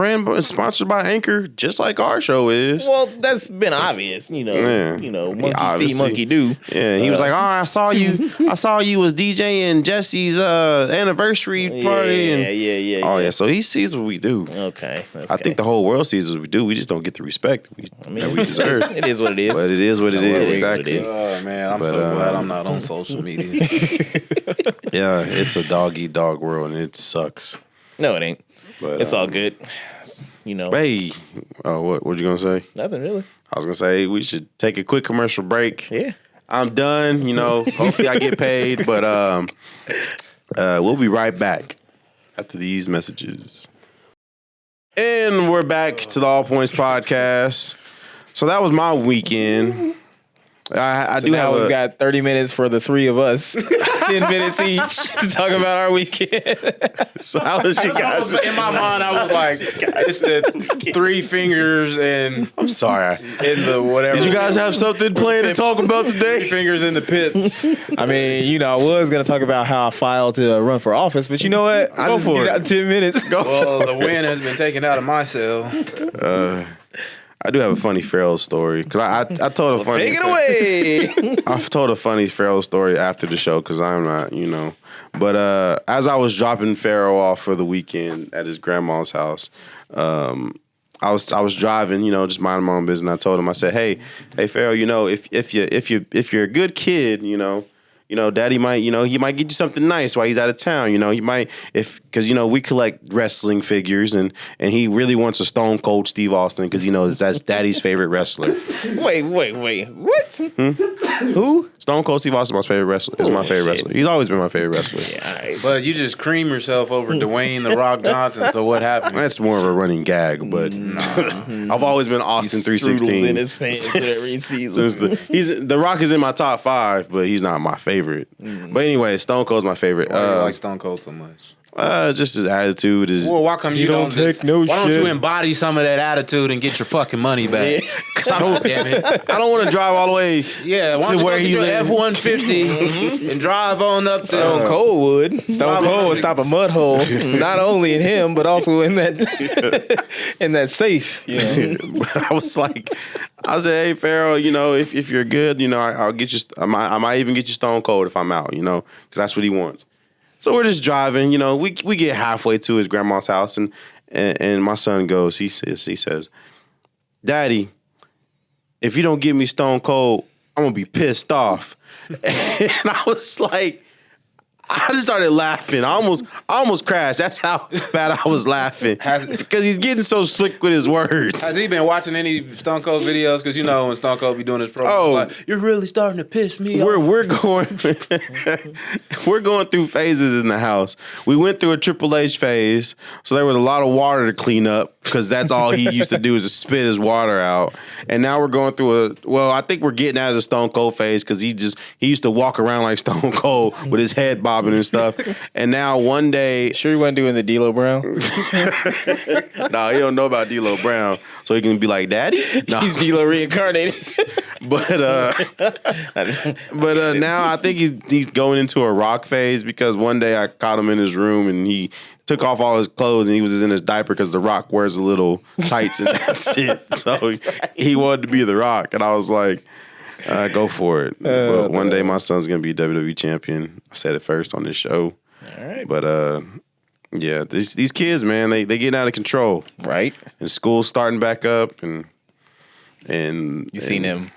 sponsored by Anchor, just like our show is. Well, that's been obvious, monkey see, monkey do. Yeah, he was like, "Oh, I saw you was DJing Jesse's anniversary party." Yeah. Oh yeah, so he sees what we do. Okay. I think the whole world sees what we do. We just don't get the respect that we deserve. It is what it is. But it is what it is. Exactly. Oh man, I'm so glad I'm not on social media. Yeah, it's a dog eat dog world and it sucks. No, it ain't. But it's all good. Hey, what you gonna say? Nothing really. I was gonna say we should take a quick commercial break. Yeah. I'm done. Hopefully I get paid, but we'll be right back after these messages. And we're back to the All Points Podcast. So that was my weekend. We've got 30 minutes for the three of us. 10 minutes each to talk about our weekend. So how was you guys? In my mind, I was like, it's the 3 fingers and I'm sorry. In the whatever. Did you guys have something planned to talk about today? 3 fingers in the pits. I mean, I was going to talk about how I filed to run for office, but you know what? Go for it. Get out in 10 minutes. Well, the wind has been taken out of my cell. I do have a funny Farrell story because I told a funny. Take it away. I've told a funny Farrell story after the show because I'm not, But as I was dropping Farrell off for the weekend at his grandma's house, I was driving, just minding my own business. I told him, I said, hey Farrell, if you're a good kid, Daddy might, he might get you something nice while he's out of town. He might, because we collect wrestling figures, and he really wants a Stone Cold Steve Austin because that's Daddy's favorite wrestler. Wait, what? Who? Stone Cold Steve Austin is my favorite wrestler. He's always been my favorite wrestler. Yeah, right. But you just cream yourself over Dwayne The Rock Johnson. So what happened? That's more of a running gag, but I've always been Austin 316 in his pants every season. The Rock is in my top 5, but he's not my favorite favorite. But anyway, Stone Cold's my favorite. Why do you like Stone Cold so much? Just his attitude is. Well, why come you don't take no Why don't shit. you embody some of that attitude and get your fucking money back? Cause I don't, Damn it. I don't want to drive all the way. Yeah, why don't you where go he get your live. F-150 and drive on up to Stone Cold would. Stone Cold would stop a mud hole, not only in him but also in that in that safe. You know? I was like, I said, hey Pharaoh, you know, if you're good, you know, I'll get you. I might even get you Stone Cold if I'm out, you know, because that's what he wants. So we're just driving, you know. We get halfway to his grandma's house, and my son goes. He says, "Daddy, if you don't give me Stone Cold, I'm gonna be pissed off." And I was like, I just started laughing. I almost crashed. That's how bad I was laughing because he's getting so slick with his words. Has he been watching any Stone Cold videos? Because you know when Stone Cold be doing his program, like, you're really starting to piss me off. We're going through phases in the house. We went through a Triple H phase, so there was a lot of water to clean up because that's all he used to do is to spit his water out. And now we're going through I think we're getting out of the Stone Cold phase because he used to walk around like Stone Cold with his head bobbing and stuff. And now one day, Sure, you wasn't doing the D'Lo Brown. no, he don't know about D'Lo Brown, so he can be like, "Daddy." No. He's D'Lo reincarnated. But now I think he's going into a rock phase because one day I caught him in his room and he took off all his clothes and he was just in his diaper because the Rock wears a little tights and that's it. So he wanted to be the Rock, and I was like, go for it. But one day my son's gonna be WWE champion. I said it first on this show. All right. But yeah, these kids, man, they getting out of control. Right. And school's starting back up, and You seen them.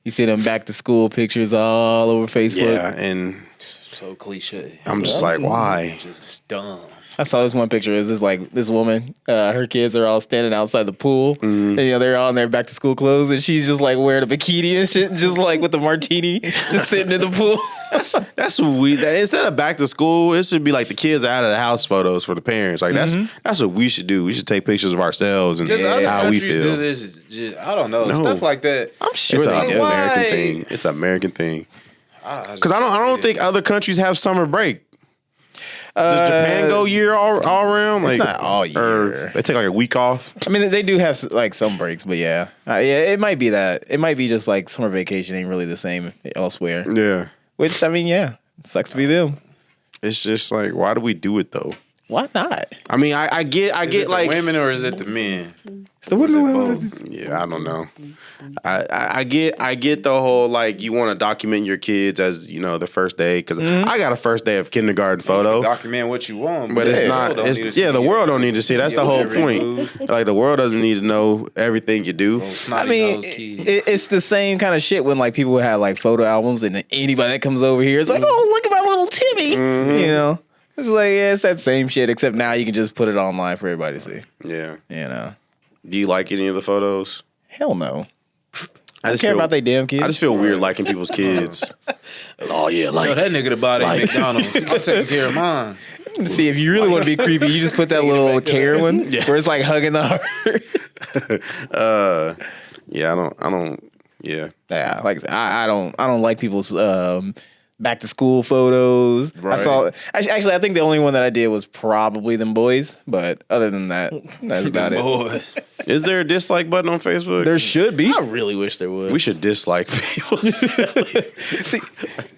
You see them back to school pictures all over Facebook. yeah, and So cliche. I'm just like, why? Just dumb. I saw this one picture. Is this like this woman? Her kids are all standing outside the pool. And, you know, they're all in their back to school clothes, and she's just like wearing a bikini and shit, just like with the martini, just sitting in the pool. That's what instead of back to school, it should be like the kids are out of the house photos for the parents. Like that's what we should do. We should take pictures of ourselves and Just other how we countries feel. do this. Just, I don't know. No. Stuff like that. I'm sure It's they an do. American Why? thing. It's an American thing. Because Because I don't think other countries have summer break. Does Japan go year all around? Like not all year. Or they take like a week off. I mean, they do have like some breaks, but yeah, it might be that. It might be just like summer vacation ain't really the same elsewhere. Yeah. Which I mean, yeah, it sucks to be them. It's just like, why do we do it though? Why not? I mean, I get the like women or is it the men? It's the Or is it women. both? Yeah, I don't know. I get the whole like you want to document your kids as you know the first day because I got a first day of kindergarten photo, Document what you want, but it's the not. world don't It's, need to yeah, the see world don't need to see. That's the whole every point. move. Like the world doesn't need to know everything you do. Those I snotty mean, nosed kids. it's the same kind of shit when like people have like photo albums and anybody that comes over here is like, oh, look at my little Timmy. You know, it's like yeah, it's that same shit except now you can just put it online for everybody to see. Yeah. You know, Do you like any of the photos? hell no. I just Care feel, about they damn kids. I just feel weird liking people's kids. Oh yeah, Yo, like that nigga the body at McDonald's. I'm taking care of mine. See, if you really want to be creepy, you just put that little care one where it's like hugging the heart. yeah, I don't. Yeah, Yeah, like I said, I don't like people's back to school photos. I Right. saw actually I think the only one that I did was probably them boys, but other than that, that's about it. Boys. is there a dislike button on Facebook? There should be. I really wish there was. We should dislike people's See,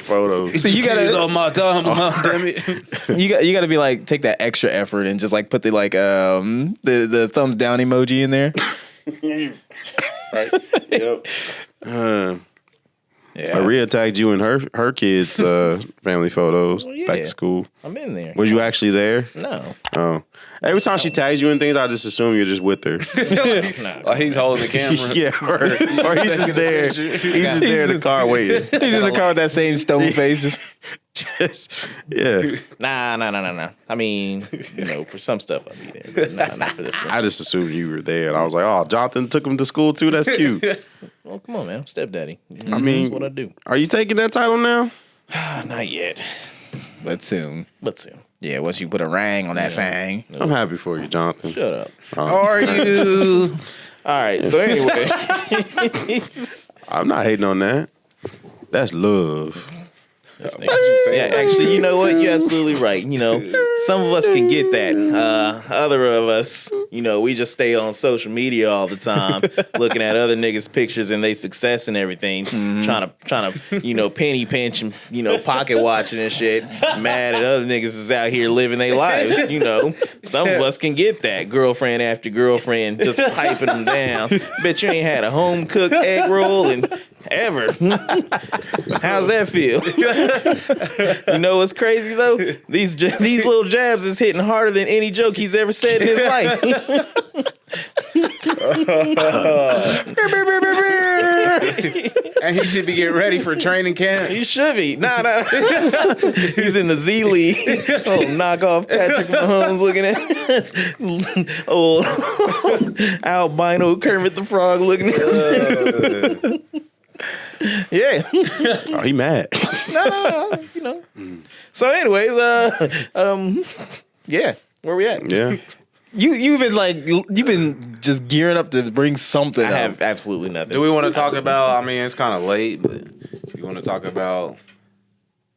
photos. so you Kids gotta on my thumb, damn it. you gotta be like take that extra effort and just like put the like the thumbs down emoji in there. Right. Yep. Yeah. Maria tagged you in her kids' family photos back yeah. to school. I'm in there. Was you actually there? No. Oh. Every time she tags you in things, I just assume you're just with her. Like he's holding the camera. yeah, or he's just there. He's just there in the car waiting. He's in the car with that same stone face. Just, Just, yeah. Nah. I mean, you know, for some stuff I'll be there, but not for this one. I just assumed you were there, and I was like, "Oh, Jonathan took him to school too. That's cute." Well, come on, man. I'm stepdaddy. I mean, that's what I do. Are you taking that title now? Not yet, but soon. but soon. Yeah, once you put a ring on that fang. I'm happy for you, Jonathan. Shut up. Are you? All right. So anyway, I'm not hating on that. That's love. Yeah, actually, you know what? You're absolutely right. You know, some of us can get that. Other of us, you know, we just stay on social media all the time, looking at other niggas' pictures and they success and everything, trying to, you know, penny pinch and, you know, pocket watching and shit. Mad at other niggas is out here living their lives. You know, some of us can get that. Girlfriend after girlfriend, just piping them down. Bet you ain't had a home cooked egg roll and ever. How's that feel? You know what's crazy though? These little jabs is hitting harder than any joke he's ever said in his life. And he should be getting ready for training camp. He should be. Nah. He's in the Z League. Oh, knock off Patrick Mahomes looking at old albino Kermit the Frog looking at yeah. Oh, he mad. No, you know. So, anyways, yeah, where we at? Yeah. You've been just gearing up to bring something. I have absolutely nothing. Do we want to talk about? I mean, it's kind of late, but you want to talk about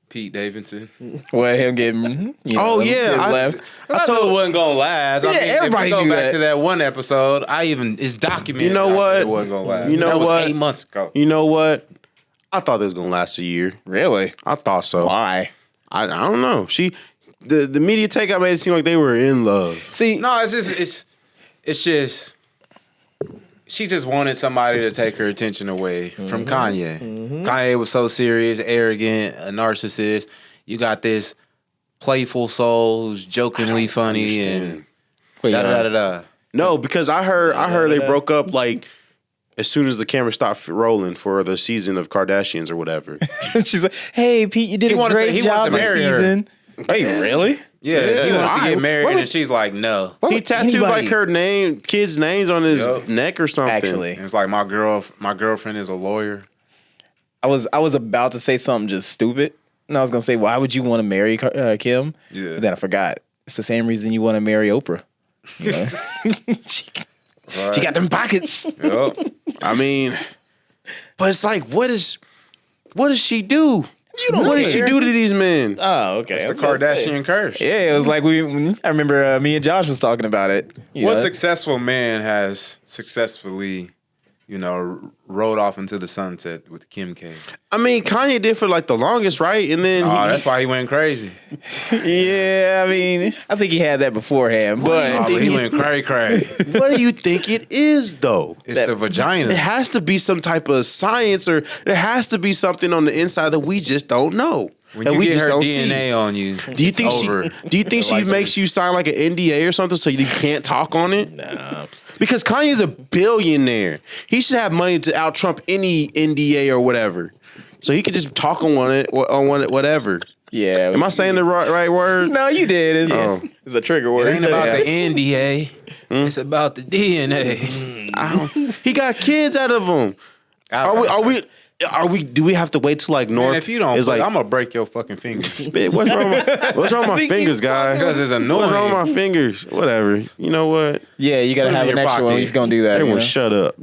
Pete Davidson? Well, him getting. I told it wasn't gonna last. I mean, everybody if we go knew back that. to that one episode. It's documented. You know what? It wasn't gonna last. You know that was what? 8 months ago. You know what? I thought it was gonna last a year. Really? I thought so. Why? I don't know. The media takeout made it seem like they were in love. See, No, it's just she just wanted somebody to take her attention away from Kanye. Kanye was so serious, arrogant, a narcissist. You got this playful soul who's jokingly funny and da. No, because I heard they broke up like as soon as the camera stopped rolling for the season of Kardashians or whatever. she's like, "Hey, Pete, you did He a wanted to- great he job wanted to this marry her. season." Wait, really? Yeah, he wanted to get married, Why would- and she's like, no. Why He would tattooed anybody- like her kids' names on his Yup. neck or something. Actually, And it's like my girlfriend is a lawyer. I was about to say something just stupid, and I was gonna say, "Why would you want to marry Kim?" Yeah. But then I forgot. It's the same reason you want to marry Oprah. You know? she got them pockets. Yup. I mean, but it's like, what does she do? What does she care. do to these men? Oh, okay. It's the Kardashian curse. Yeah, it was like I remember me and Josh was talking about it. You What know? successful man has successfully, rode off into the sunset with Kim K? I mean, Kanye did for like the longest, right? And then That's why he went crazy. Yeah, I mean, I think he had that beforehand, but He went cray. what do you think it is, though? It's the vagina. It has to be some type of science, or there has to be something on the inside that we just don't know. When and you we get just her don't DNA see. on you, Do you think she License. makes you sign like an NDA or something so you can't talk on it? Nah. Because Kanye's a billionaire. He should have money to out Trump any NDA or whatever. So he could just talk on whatever. yeah. Am I saying the right word? No, you did. It's, It's a trigger it word. ain't about Yeah. the NDA. It's about the DNA. He got kids out of him. Do we have to wait till like North? Man, if you don't, is like, I'm gonna break your fucking fingers. "Bitch, what's wrong with my fingers, guys? Because it's annoying. What's wrong with my fingers? Whatever. You know what? yeah, you gotta Put 'em have in an your extra one pocket. if you're gonna do that. Everyone, you know? shut up.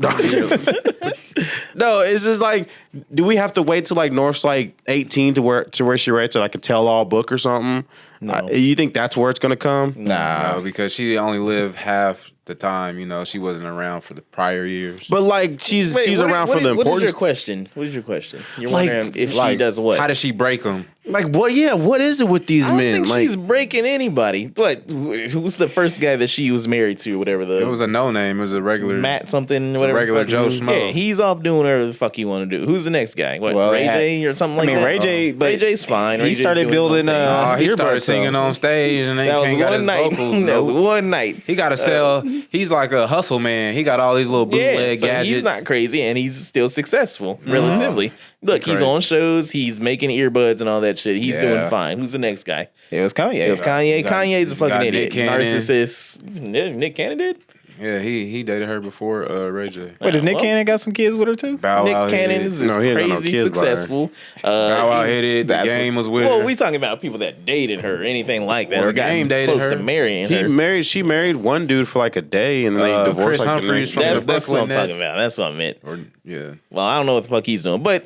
No, it's just like, do we have to wait till like North's like 18 to where she writes like a tell-all book or something? No. You think that's where it's gonna come? No, because she only lived half the time. She wasn't around for the prior years. But like she's around for the What is importance. your question? What is your question? You're Like- wondering if she does what? How does she break them? Like what? Yeah, what is it with these I don't men? think Like she's breaking anybody. What? Who's the first guy that she was married to? Whatever the It was a no name. It was a regular Matt something. a Whatever. regular the fuck Joe he was. Schmo. Yeah, he's off doing whatever the fuck he want to do. Who's the next guy? What? Well, Ray they had- J or something I like mean, that. Ray J, but Ray J's fine. he Ray J's started doing building, his own thing. he earbud started singing song. on stage and they That was can't got one his night. vocals. That was no. one night. He got to sell. He's like a hustle man. He got all these little Yeah, bootleg so gadgets. he's not crazy, and he's still successful, relatively. Look, he's Crazy. on shows, he's making earbuds and all that shit. He's Yeah. doing fine. Who's the next guy? It was Kanye. It was Kanye. got- Kanye's a you got fucking Nick idiot. Cannon. Narcissist. Nick Cannon did? Yeah, he dated her before Ray J. Wait, does Nick well. Cannon got some kids with her too? Bow Wow Nick Cannon hit is it. No, he ain't got no crazy kids by her. successful. Bow Wow hit it. The that's game was with Well, her. we talking about people that dated her, anything like that, Well, or got Game dated close her. to marrying her. She married one dude for like a day and then they divorced Chris like the Humphries next from day. the That's what I'm Brooklyn talking Nets. about. That's what I meant. Or, yeah. Well, I don't know what the fuck he's doing, but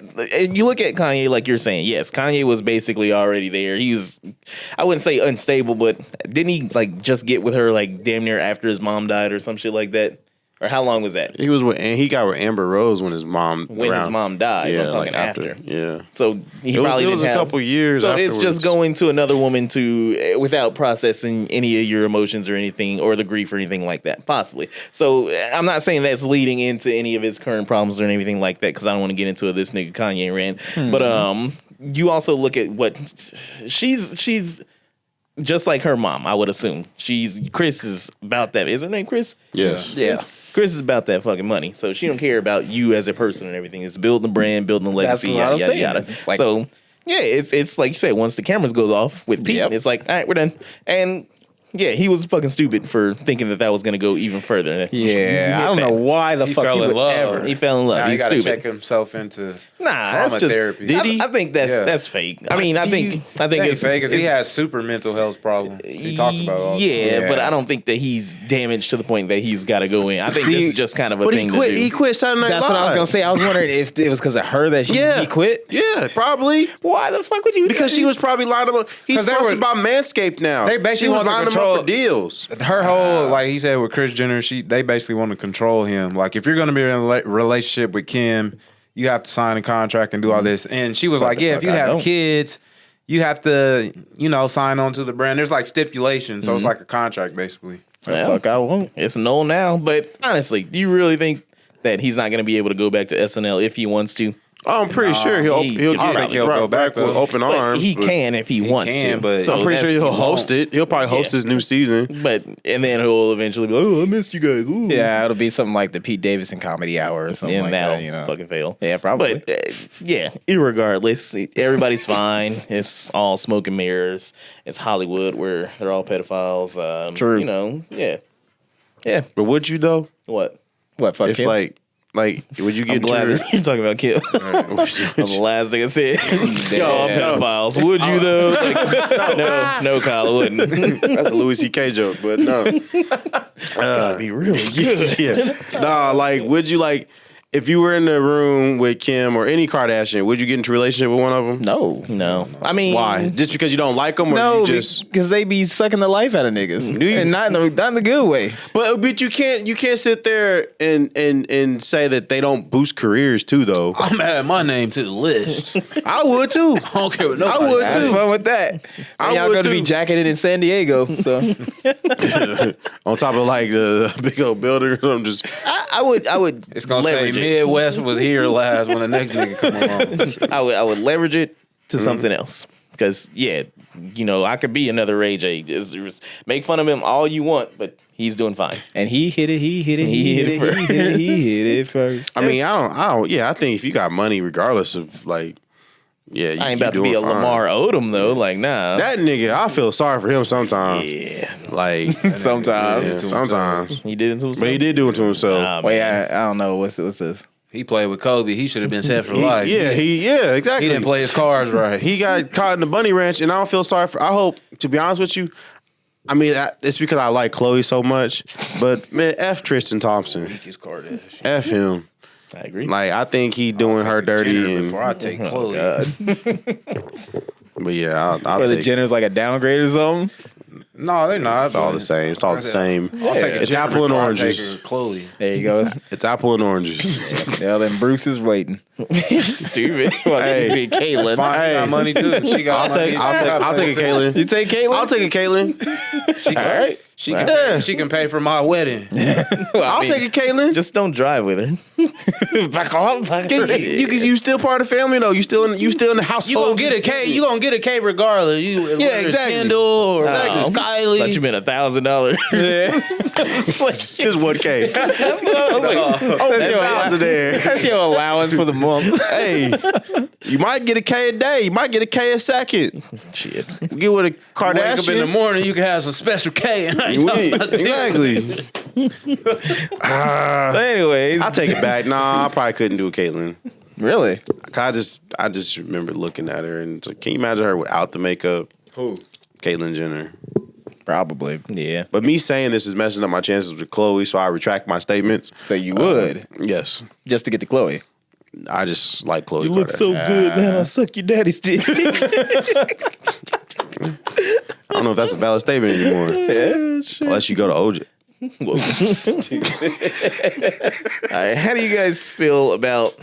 you look at Kanye like you're saying. Yes, Kanye was basically already there. He was, I wouldn't say unstable, but didn't he like just get with her like damn near after his mom died or some shit like that? Or how long was that? He was with, and he got with Amber Rose when his mom His mom died. Yeah, I'm talking like after. after. Yeah. So he It was, probably it was didn't a have, couple years. So it's just afterwards. going to another woman to without processing any of your emotions or anything, or the grief or anything like that, possibly. So I'm not saying that's leading into any of his current problems or anything like that, because I don't want to get into a this nigga Kanye rant. But you also look at what she's just like her mom, I would assume. Chris is about that. Is her name Chris? Yes. Yeah. Chris is about that fucking money. So she don't care about you as a person and everything. It's building the brand, building the legacy, what I yada was yada saying. yada. It's like- So yeah, it's like you said, once the cameras goes off with Pete, Yep. it's like, all right, we're done. And yeah, he was fucking stupid for thinking that was gonna go even further. Yeah, I don't know why the fuck fell he in would love. ever. He fell in love. Now he He's got to stupid. check himself into Nah, that's trauma just therapy. Did he? I think that's Yeah. that's fake. I mean, I think It's fake because he it's- has super mental health problems. He talks about all the yeah, time. but I don't think that he's damaged to the point that he's got to go in. I think See, this is just kind of a But thing he quit. to do. He quit Saturday Night That's Live. what I was gonna say. I was wondering if it was because of her that he quit. Yeah, probably. Why the fuck would you? Because she was probably lining up. He's 'Cause they sponsored were- by Manscaped now. They basically she was want to lining him control- up for deals. her whole, like he said with Kris Jenner, they basically want to control him. Like if you're going to be in a relationship with Kim, you have to sign a contract and do all this. And she was like, the yeah, fuck if you I have don't. kids, you have to, sign on to the brand. There's like stipulations, so it's like a contract basically. Well, Fuck, I won't. It's no now. But honestly, do you really think that he's not going to be able to go back to SNL if he wants to? I'm pretty sure he'll he he'll could get probably go right back, with though. open But arms. he but- can if he wants can, to. but- So I'm pretty sure that's- he'll host it. He'll probably host Yeah. his new season. But and then he'll eventually be like, oh, I missed you guys. Ooh. Yeah, it'll be something like the Pete Davidson comedy hour or something And like that'll that. fucking fail. Yeah, probably. But yeah, irregardless, everybody's fine. It's all smoke and mirrors. It's Hollywood where they're all pedophiles. True. Yeah. But would you though? What? What? Fuck If him? like would you I'm get glad your that you're talking about Kim. That's the last thing I said. Y'all Yeah. pedophiles. Would you though? Like, no, Kyle, I wouldn't. That's a Louis C.K. joke, but no. Gotta be really good. Yeah. Nah, like, would you like if you were in the room with Kim or any Kardashian, would you get into a relationship with one of them? No. No. I mean, Why? Just because you don't like them, or No, you just? because they be sucking the life out of niggas, Do you? and not in the good way. But you can't sit there and say that they don't boost careers too, though. I'm adding my name to the list. I would too. I don't care what I nobody would says. Have too. fun with that. I And y'all would going to be too. jacketed in San Diego, so On top of like the big old building, I'm just. I would. It's gonna say leverage it. Midwest was here last when the next nigga come along. I would leverage it to something else. Because I could be another Ray J. Just make fun of him all you want, but he's doing fine. and he hit it, he hit it first. I mean, I don't. Yeah, I think if you got money, regardless of like, yeah, I ain't about to be a Lamar Odom though. Like, nah. That nigga, I feel sorry for him sometimes. yeah, Like Sometimes. yeah, sometimes. he did it to himself. But he did do it to himself. Nah, Wait, man. I don't know what's this. He played with Kobe. He should have been set for life. Yeah, exactly. He didn't play his cards right. He got caught in the bunny ranch, and I don't feel sorry for. I hope, to be honest with you, I mean it's because I like Chloe so much. But man, f Tristan Thompson, His Kardashian. f him. I agree. Like I think he doing her dirty, Jenner and before I take Chloe. but yeah, I'll For the take. Jenner's like a downgrade or something. No, they're not. It's all the same. It's all the same. I'll take a It's Jenner apple and before I oranges. take Chloe. There you go. It's apple and oranges. Yeah, then Bruce is waiting. You're stupid. Hey, Caitlyn. Fine, he got money too. She got I'll take a Caitlyn. You take Caitlyn? I'll take a Caitlyn. She can, All right. She can, Yeah. she can pay for my wedding. I'll take a Caitlyn. Just don't drive with her. Back off. You still part of the family though. You still in the household. You gonna get a K. You gonna get a K regardless. You whether it's exactly. Kendall or Oh. Kylie. Thought you meant $1,000. just 1K. That's $1,000 there. That's your allowance for the month. Hey, you might get a K a day. You might get a K a second. Shit. Get with a Wake up in the Kardashian. morning, you can have some special K. And I ain't talking about the Exactly. So, anyways, I'll take it back. Nah, I probably couldn't do Caitlyn. Really? I just remember looking at her and like, can you imagine her without the makeup? Who? Caitlyn Jenner. Probably. yeah. But me saying this is messing up my chances with Chloe, so I retract my statements. So you would Yes. just to get to Chloe. I just like Chloe. You look Kardashian. so good, man. I'll suck your daddy's dick. I don't know if that's a valid statement anymore. Unless you go to OJ. All right, how do you guys feel about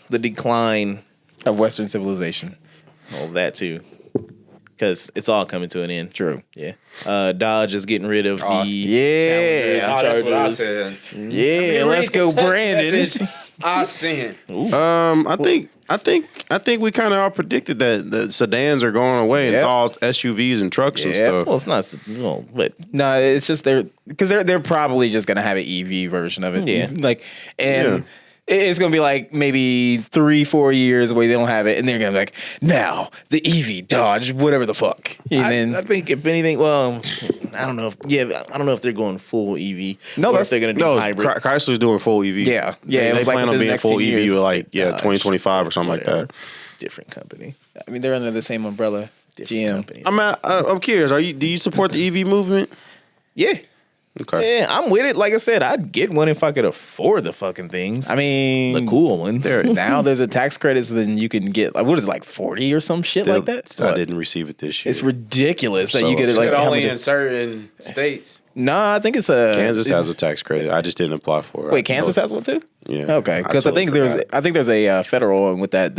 the decline Of Western civilization. of that too? Because it's all coming to an end. True. Yeah. Dodge is getting rid of the Yeah. Challengers and Chargers. said. Yeah, let's go, Brandon. I seen. I think we kind of all predicted that the sedans are going away and it's Yep. all SUVs and trucks and Yep. stuff. Well, it's not, but No, it's just they're probably just gonna have an EV version of it. Yeah. Like, and it's gonna be like maybe 3-4 years where they don't have it, and they're gonna be like, now the EV Dodge, whatever the fuck. And I think if anything, well, I don't know if they're going full EV. No, or that's- if they're gonna do No, hybrid. Chrysler's doing full EV. Yeah. Yeah, it They was like plan on within the being next full 10 EV years. with like Dodge, 2025 or something like whatever. that. Different company. I mean, they're under the same umbrella. Different GM. company. I'm curious. Do you support the EV movement? Yeah. Okay. Yeah, I'm with it. Like I said, I'd get one if I could afford the fucking things. I mean, the cool ones. now there's a tax credit, so then you can get like what is it, like 40 or some shit like that. I didn't receive it this year. It's ridiculous that So you get it It's like how only much- in certain states. Nah, I think it's a Kansas has a tax credit. I just didn't apply for it. Wait, Kansas has one too. Yeah. Okay, because I totally think there's forgot. a federal one with that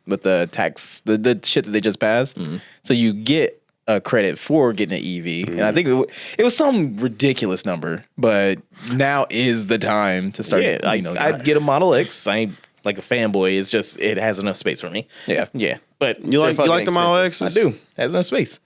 with the tax the shit that they just passed. So you get a credit for getting an EV, and I think it was some ridiculous number. But now is the time to start. Yeah, I'd get a Model X. I ain't like a fanboy. It's just it has enough space for me. Yeah. Yeah. But You like the Model expensive. X's? I do. Has enough space.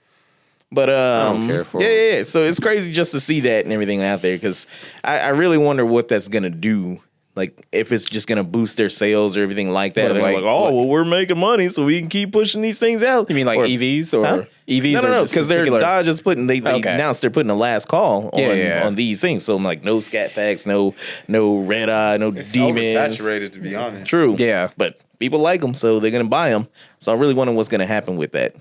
But don't care for yeah. So it's crazy just to see that and everything out there because I really wonder what that's gonna do. Like if it's just gonna boost their sales or everything like that. What, And they're like- like, oh, well, we're making money, so we can keep pushing these things out. You mean like Or- EVs or Huh? EVs? No, or because they're Dodge is putting they Okay. announced they're putting the last call on Yeah. on these things. So I'm like, no scat packs, no red eye, no It's demons. oversaturated, to be honest. True. Yeah. But people like them, so they're gonna buy them. So I really wonder what's gonna happen with that.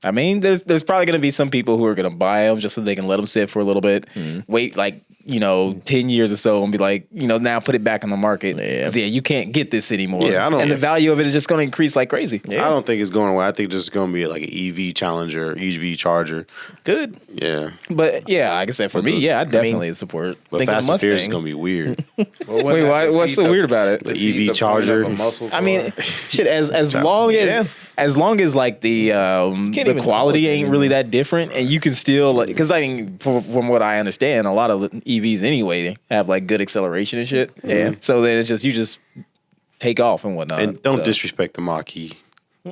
I mean, there's probably going to be some people who are going to buy them just so they can let them sit for a little bit, wait like 10 years or so, and be like, now put it back on the market. Yeah. 'Cause, you can't get this anymore. Yeah, I don't- and the value of it is just going to increase like crazy. I don't think it's going away. I think this is going to be like an EV Challenger, EV Charger. Good. Yeah. But yeah, like I said, for me, I definitely support. But Think of Fast and Furious is Mustang. going to be weird. Well, Wait, what's so weird about it? The EV Charger. I mean, shit. As long as like the even quality call it ain't really that different, and you can still because I mean, from what I understand, a lot of EVs anyway have like good acceleration and shit. Yeah. So then it's just you just take off and whatnot. And don't So. disrespect the Mach-E.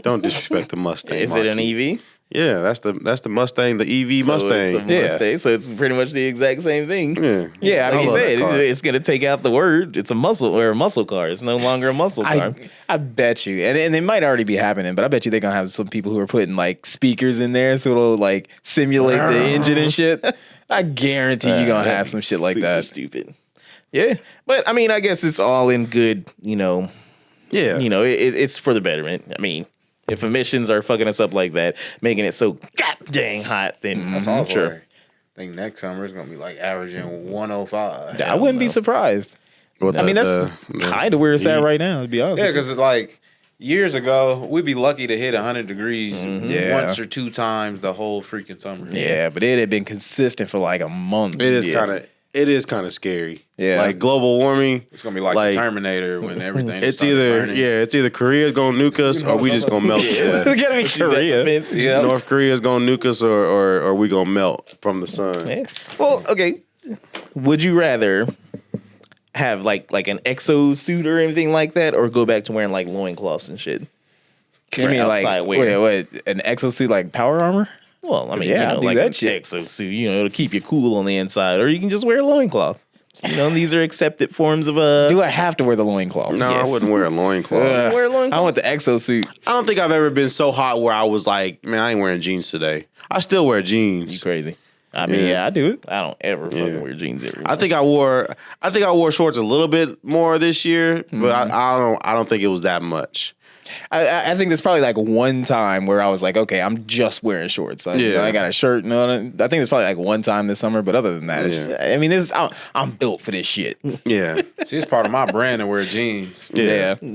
Don't disrespect the Mustang. Is it an Mach-E. EV? Yeah, that's the Mustang, the EV Mustang. So it's a Yeah. Mustang. So it's pretty much the exact same thing. Yeah. Yeah, I Like mean, you love said, that car. it's going to take out the word. It's a muscle car. It's no longer a muscle car. I bet you, and it might already be happening, but I bet you they're gonna have some people who are putting like speakers in there so it'll like simulate the engine and shit. I guarantee you're gonna have some shit like Super that. Stupid. Yeah, but I mean, I guess it's all in good. Yeah. It's for the betterment. I mean, if emissions are fucking us up like that, making it so god dang hot, then That's also sure. like, I think next summer it's gonna be like averaging 105. I wouldn't be surprised. Well, I mean, that's kind of where it's at right now, to be honest. Yeah, with you. because like years ago, we'd be lucky to hit 100 degrees Yeah. once or two times the whole freaking summer. Yeah, but it had been consistent for like a month. It is Yeah. kind of scary. Yeah. Like global warming. It's gonna be like the Terminator when everything. It's started burning. it's either Korea's gonna nuke us or we just gonna melt. It's Yeah. gotta be Korea. Yeah. North Korea's gonna nuke us or we gonna melt from the sun. Yeah. Well, okay. Would you rather have like an exo suit or anything like that, or go back to wearing like loincloths and shit? You mean like outside wear. wait, an exosuit like power armor? Well, I mean, Yeah, I'll do like that an shit. exosuit, to keep you cool on the inside, or you can just wear a loincloth. These are accepted forms of Do I have to wear the loincloth? No, Yes. I wouldn't wear a loincloth. wear a loincloth. I want the exosuit. I don't think I've ever been so hot where I was like, man, I ain't wearing jeans today. I still wear You jeans. crazy. I mean, Yeah. I do it. I don't ever fucking Yeah. wear jeans every I think I wore shorts a little bit more this year, but I don't think it was that much. I think there's probably like one time where I was like, okay, I'm just wearing shorts. I got a shirt. No, I think there's probably like one time this summer, but other than that, I mean, I'm built for this shit. Yeah. See, it's part of my brand to wear jeans. Yeah. I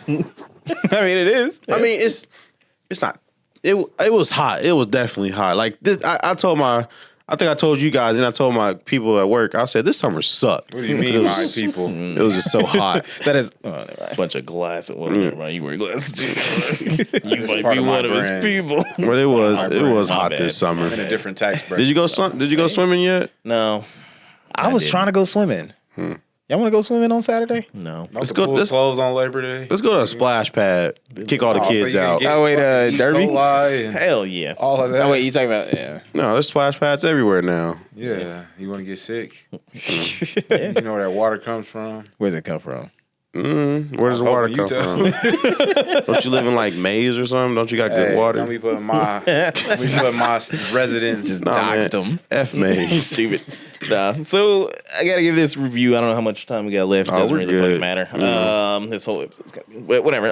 mean, it is. I mean, it's not. It was hot. It was definitely hot. Like this, I think I told you guys, and I told my people at work. I said this summer sucked. What do you mean, my people? It was just so hot. That is. a bunch of glasses. Well, never mind. You wear glasses too. You might part be of my one of his brand. people. But it was My hot bad. this summer. I'm in a different tax bracket. Did you go swimming yet? No, I was trying to go swimming. Y'all want to go swimming on Saturday? no. Let's go- go. let's- Close on Labor Day. Let's go to a splash pad. Kick all the kids out. Oh, wait, Derby? E. coli and Hell yeah. all of that. Oh, wait, you talking about, yeah. No, there's splash pads everywhere now. Yeah, you want to get sick? You know where that water comes from? Where's it come from? Where does the water hoping come you from? Don't you live in like Maze or something? Don't you got good Hey, water? Don't be putting my residents. Nah, man. Doxed them. F Maze. Stupid. Nah. So I gotta give this review. I don't know how much time we got left. Doesn't we're really good. fucking matter. This whole episode's gonna be, but whatever.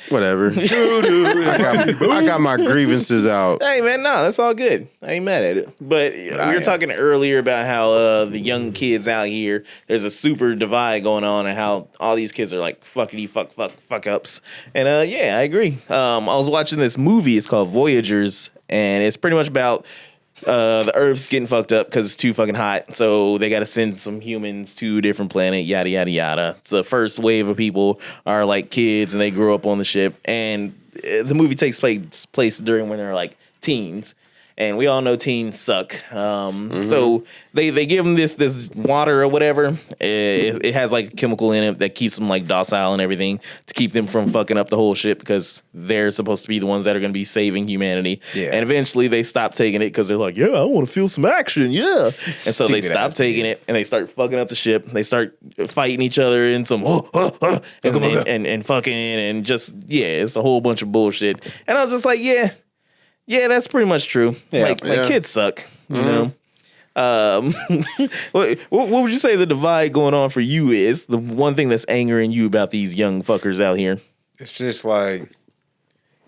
Whatever. I got my grievances out. Hey man, no, that's all good. I ain't mad at it. But we were talking earlier about how the young kids out here, there's a super divide going on, and how all these kids are like fuckity fuck ups. And yeah, I agree. I was watching this movie. It's called Voyagers, and it's pretty much about the Earth's getting fucked up because it's too fucking hot. So they got to send some humans to a different planet, yada, yada, yada. So the first wave of people are like kids and they grew up on the ship. And the movie takes place during when they're like teens. And we all know teens suck. So they give them this water or whatever. It has like a chemical in it that keeps them like docile and everything to keep them from fucking up the whole shit because they're supposed to be the ones that are going to be saving humanity. Yeah. And eventually they stop taking it because they're like, yeah, I want to feel some action. Yeah. And so they Stupid stop ass taking it and they start fucking up the ship. They start fighting each other in some and fucking and just, yeah, it's a whole bunch of bullshit. And I was just like, yeah, that's pretty much true. Yeah. Like kids suck, you know. What would you say the divide going on for you is? The one thing that's angering you about these young fuckers out here? It's just like,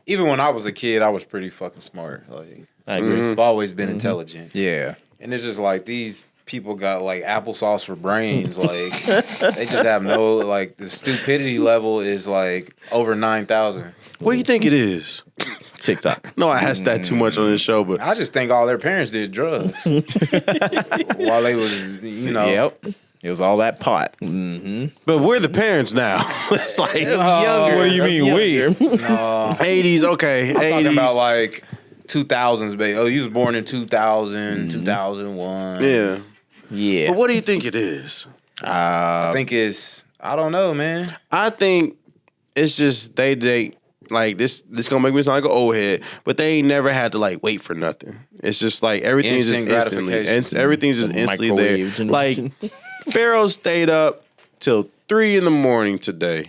even when I was a kid, I was pretty fucking smart. Like, I agree. I've always been intelligent. Yeah. And it's just like these people got like applesauce for brains. Like, they just have no, like, the stupidity level is like over 9,000. What do you think it is? TikTok. No, I asked that too much on this show, but I just think all their parents did drugs while they was, you know. Yep. It was all that pot. but we're the parents now. It's like Younger. What do you mean we? 80s, okay. I'm 80s. talking about like 2000s, baby. Oh, you was born in 2000, 2001. Yeah. Yeah. But what do you think it is? I think it's, I don't know, man. I think it's just they like this gonna make me sound like an old head, but they ain't never had to like wait for nothing. It's just like everything's Instant just instantly. gratification. Everything's just The instantly microwave there. Like generation. Pharaoh stayed up till 3 a.m. today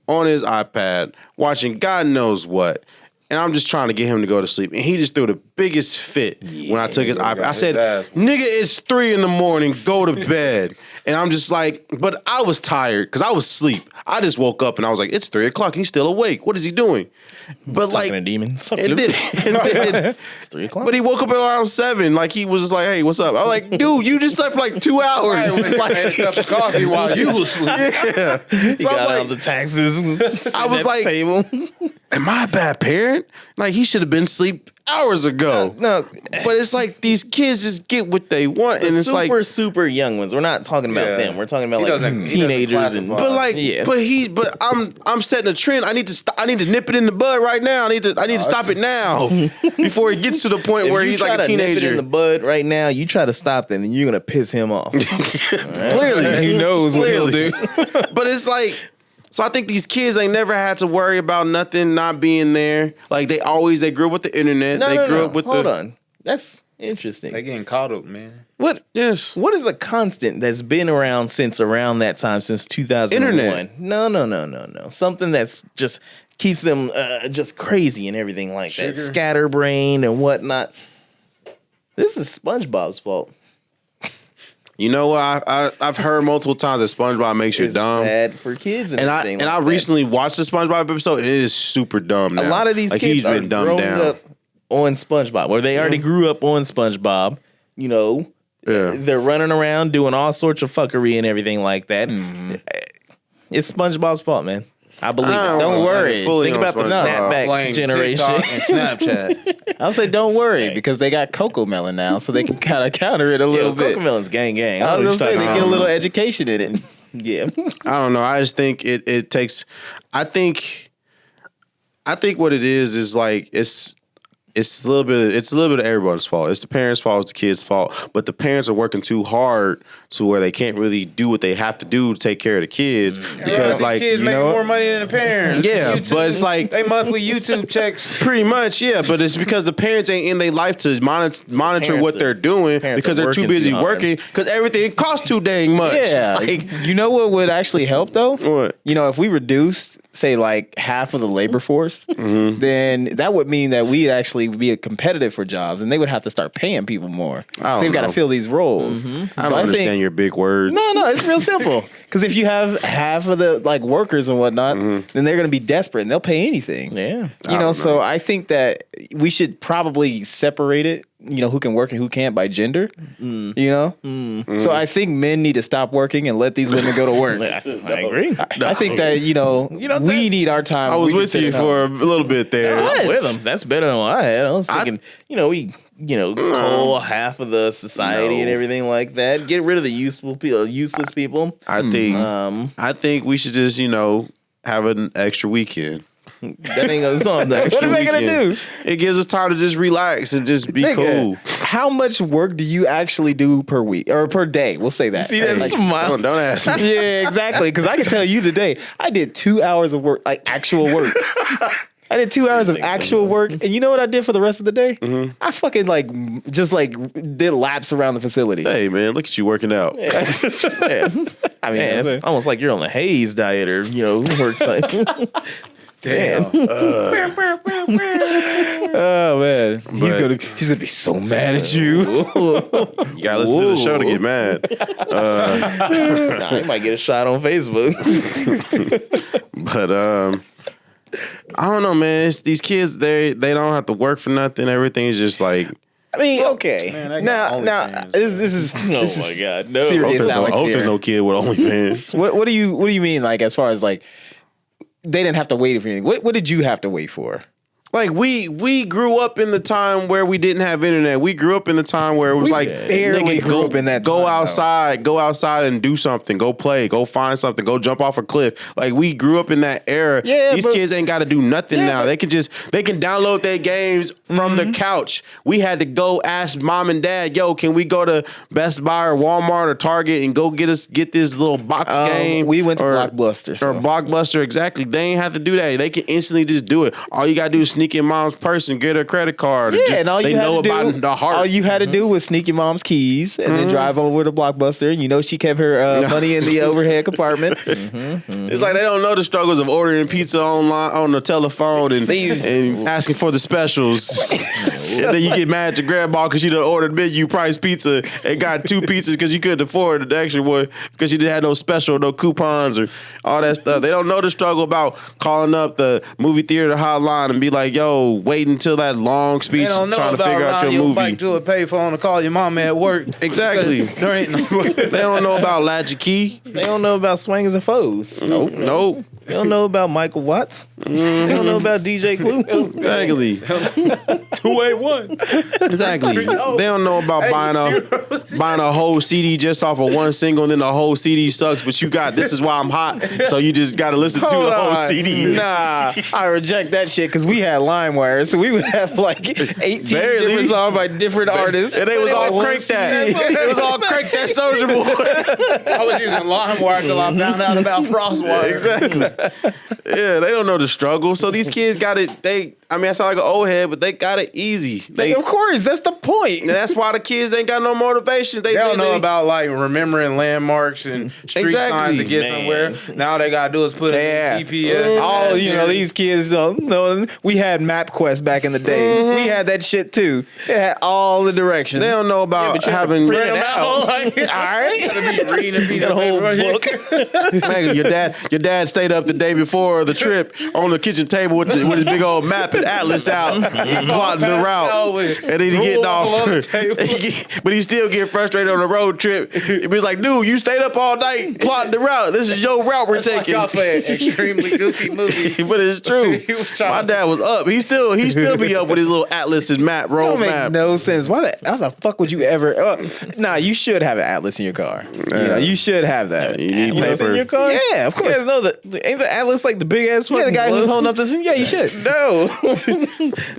on his iPad watching God knows what. And I'm just trying to get him to go to sleep. And he just threw the biggest fit when I took his iPad. I said, ass. nigga, it's 3 a.m. Go to bed. And I'm just like, but I was tired because I was asleep. I just woke up and I was like, it's 3 o'clock. He's still awake. What is he doing? But Talking to like, demons. and then, It's 3 o'clock. but he woke up at around 7. Like he was just like, hey, what's up? I was like, dude, you just slept for like 2 hours. Like, had a cup of coffee while you was asleep. Yeah. he So I'm got like, out the taxes. I was at like- the table. am I a bad parent? Like he should have been asleep hours ago. No, But it's like these kids just get what they want, and it's super, like, super young ones. We're not talking about Yeah. them. We're talking about He like doesn't teenagers and. classify. but like, Yeah. but I'm setting a trend. I need to nip it in the bud right now. I need to stop it now before it gets to the point If where you he's try like a to nip it in teenager. the bud right now, you try to stop them, and you're gonna piss him off. Clearly, He knows what he'll do. But it's like, so I think these kids ain't never had to worry about nothing not being there. Like they grew up with the internet. They grew up with Hold the. on, that's interesting. They getting caught up, man. What? Yes. What is a constant that's been around since around that time, since 2001? Internet. No. Something that's just keeps them just crazy and everything like Sugar. that. Scatterbrained and whatnot. This is SpongeBob's fault. You know what? I've heard multiple times that SpongeBob makes you It's dumb. bad for kids and I everything like that. recently watched the SpongeBob episode, and it is super dumb now. A lot of these like, kids he's are been dumbed growing down. up on SpongeBob, or they already grew up on SpongeBob. You know, Yeah. they're running around doing all sorts of fuckery and everything like that. It's SpongeBob's fault, man. I believe I it. Don't like worry. it fully Think on about the SpongeBob. snapback Blame generation. TikTok and Snapchat. I'll say don't worry because they got Coco Melon now, so they can kind of counter it a little Yo, bit. Cocomelon's gang gang. I was gonna say they talking get a about. little education in it. Yeah. I don't know. I just think it takes. I think what it is like it's a little bit of everybody's fault. It's the parents' fault. It's the kids' fault. But the parents are working too hard to where they can't really do what they have to do to take care of the kids because these like kids you make know more money than the parents. Yeah, but it's like they monthly YouTube checks. pretty much, yeah, but it's because the parents ain't in their life to monitor Parents what they're doing parents because are they're too working busy too hard. working because everything costs too dang much. Yeah, Like, you know what would actually help though? What? You know, if we reduced, say, like half of the labor force, then that would mean that we'd actually be competitive for jobs, and they would have to start paying people more. don't So they've got to know. fill these roles. I don't understand your big words. No, it's real simple. Because if you have half of the like workers and whatnot, then they're going to be desperate and they'll pay anything. Yeah. You know, so I think that we should probably separate it, you know, who can work and who can't by gender, you know? So I think men need to stop working and let these women go to work. I agree. I think that, you know, we need our time. I was We can with sit you at home. for a little bit there. I'm with them. That's better than what I had. I was thinking, whole half of the society and everything like that. Get rid of the useless people. I think we should just, have an extra weekend. That ain't gonna solve that. What is that going to Weekend. do? It gives us time to just relax and just be Nigga, cool. how much work do you actually do per week or per day? We'll say that. See that Like, smile? Don't ask me. yeah, exactly. Because I can tell you today, I did 2 hours of work, like actual work. I did 2 hours of actual work, and you know what I did for the rest of the day? I fucking just did laps around the facility. Hey man, look at you working out. I mean, Man, it's almost like you're on the Haze diet or, works like. Damn. oh man, he's gonna be so mad at you. You gotta listen to the show to get mad. Nah, he might get a shot on Facebook. But I don't know, man. It's these kids, they don't have to work for nothing. Everything's just like. I mean, okay. Man, I now, got OnlyFans. this is Oh my God, no. serious. I Alex hope there's here. no kid with OnlyFans. What do you mean? Like as far as like they didn't have to wait for anything. What did you have to wait for? Like we grew up in the time where we didn't have internet. We grew up in the time where it was like barely nigga, grew up in that go time, outside, and do something. Go play, go find something, go jump off a cliff. Like we grew up in that era. Yeah, These but- kids ain't got to do nothing Yeah, now. but- They can download their games from the couch. We had to go ask mom and dad, yo, can we go to Best Buy or Walmart or Target and go get this little box game? We went to Blockbuster, so. Or Blockbuster, exactly. They ain't have to do that. They can instantly just do it. All you gotta do is sneak in mom's purse and get her credit card. Yeah, and all they you had know to about do, the heart. all you had to do was sneak your mom's keys and then drive over to Blockbuster. And you know she kept her money in the overhead compartment. It's like they don't know the struggles of ordering pizza online on the telephone and asking for the specials. And then you get mad at your grandma because she done ordered menu price pizza and got 2 pizzas because you couldn't afford the extra one because she didn't have no special, no coupons or all that stuff. They don't know the struggle about calling up the movie theater hotline and be like, yo, waiting until that long They speech don't know trying to about figure out your riding your movie. bike to a payphone to call your mama at work. Exactly. Because there ain't no. They don't know about Latch Key. They don't know about swingers and foes. Nope. They don't know about Michael Watts. They don't know about DJ Clue. Exactly. 281. Exactly. They don't know about buying a whole CD just off of one single and then the whole CD sucks, but you got This Is Why I'm Hot, so you just got to listen to the whole CD. Nah, I reject that shit because we had LimeWire, so we would have like 18 different songs by different artists. And they was all cranked that. It was all cranked that Soulja Boy. I was using LimeWire till I found out about Frostwire. Exactly. Yeah, they don't know the struggle. So these kids got it. I mean, I sound like an old head, but they got it easy. Of course, that's the point. And that's why the kids ain't got no motivation. They don't know about like remembering landmarks and street signs to get somewhere. Now they gotta do is put in GPS. All these kids don't know. We had MapQuest back in the day. We had that shit too. It had all the directions. They don't know about having print them out. All right, gotta be reading a piece that of whole paper. book. Man, your dad stayed up the day before the trip on the kitchen table with his big old map and atlas out, plotting the route, and then he getting off. But he still get frustrated on the road trip. He was like, "Dude, you stayed up all night plotting the route. This is your route we're taking." Off an extremely goofy movie, but it's true. My dad was up. He still be up with his little atlas and map, road Don't map. make no sense. How the fuck would you ever? Nah, you should have an atlas in your car. You should have that. You need Atlas paper. in your car? Yeah, of course. You guys know that ain't the Atlas like the big ass Yeah, the fucking guy who's glove? holding up this. Yeah, you should. No.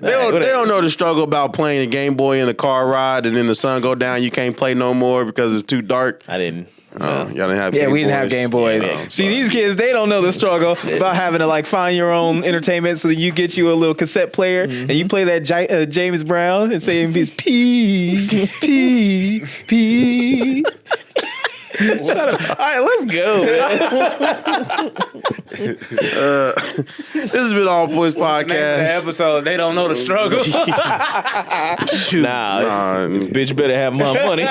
They don't know the struggle about playing a Game Boy in the car ride and then the sun go down. You can't play no more because it's too dark. I didn't. Y'all didn't have. Yeah, Game we didn't have Boys. Game Boys. Yeah, See, these kids, they don't know the struggle about having to like find your own entertainment. So you get you a little cassette player and you play that James Brown and say it's P. Shut up. All right, let's go. This has been All Points the Podcast. episode. They don't know the struggle. Nah, this bitch better have my money.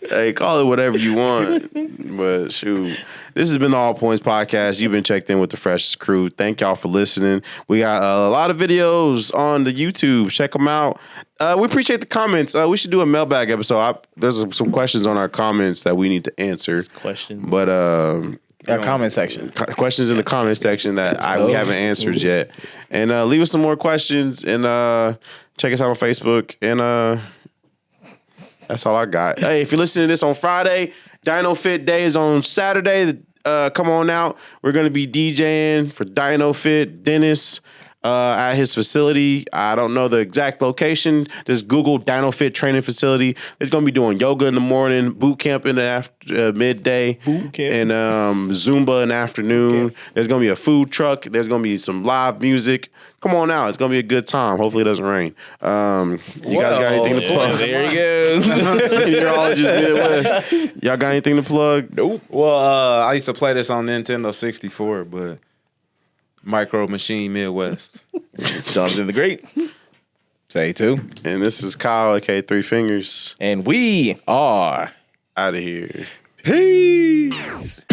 Hey, call it whatever you want, but shoot. This has been the All Points Podcast. You've been checked in with the freshest crew. Thank y'all for listening. We got a lot of videos on the YouTube. Check them out. We appreciate the comments. We should do a mailbag episode. There's some questions on our comments that we need to answer. Questions. But Our comment section. questions in the comment section that we haven't answered yet. And leave us some more questions and check us out on Facebook. And that's all I got. Hey, if you're listening to this on Friday, Dino Fit Day is on Saturday. Come on out. We're going to be DJing for Dino Fit Dennis at his facility. I don't know the exact location. Just Google Dino Fit Training Facility. It's going to be doing yoga in the morning, boot camp in the midday, Boot camp. and Zumba in the afternoon. There's going to be a food truck. There's going to be some live music. Come on out. It's going to be a good time. Hopefully it doesn't rain. You guys got anything to plug? There he goes. You're all just Midwest. Y'all got anything to plug? Nope. Well, I used to play this on Nintendo 64, but Micro Machine Midwest. Jonathan the Great. Say two. And this is Kyle, aka Three Fingers, And we are out of here. peace.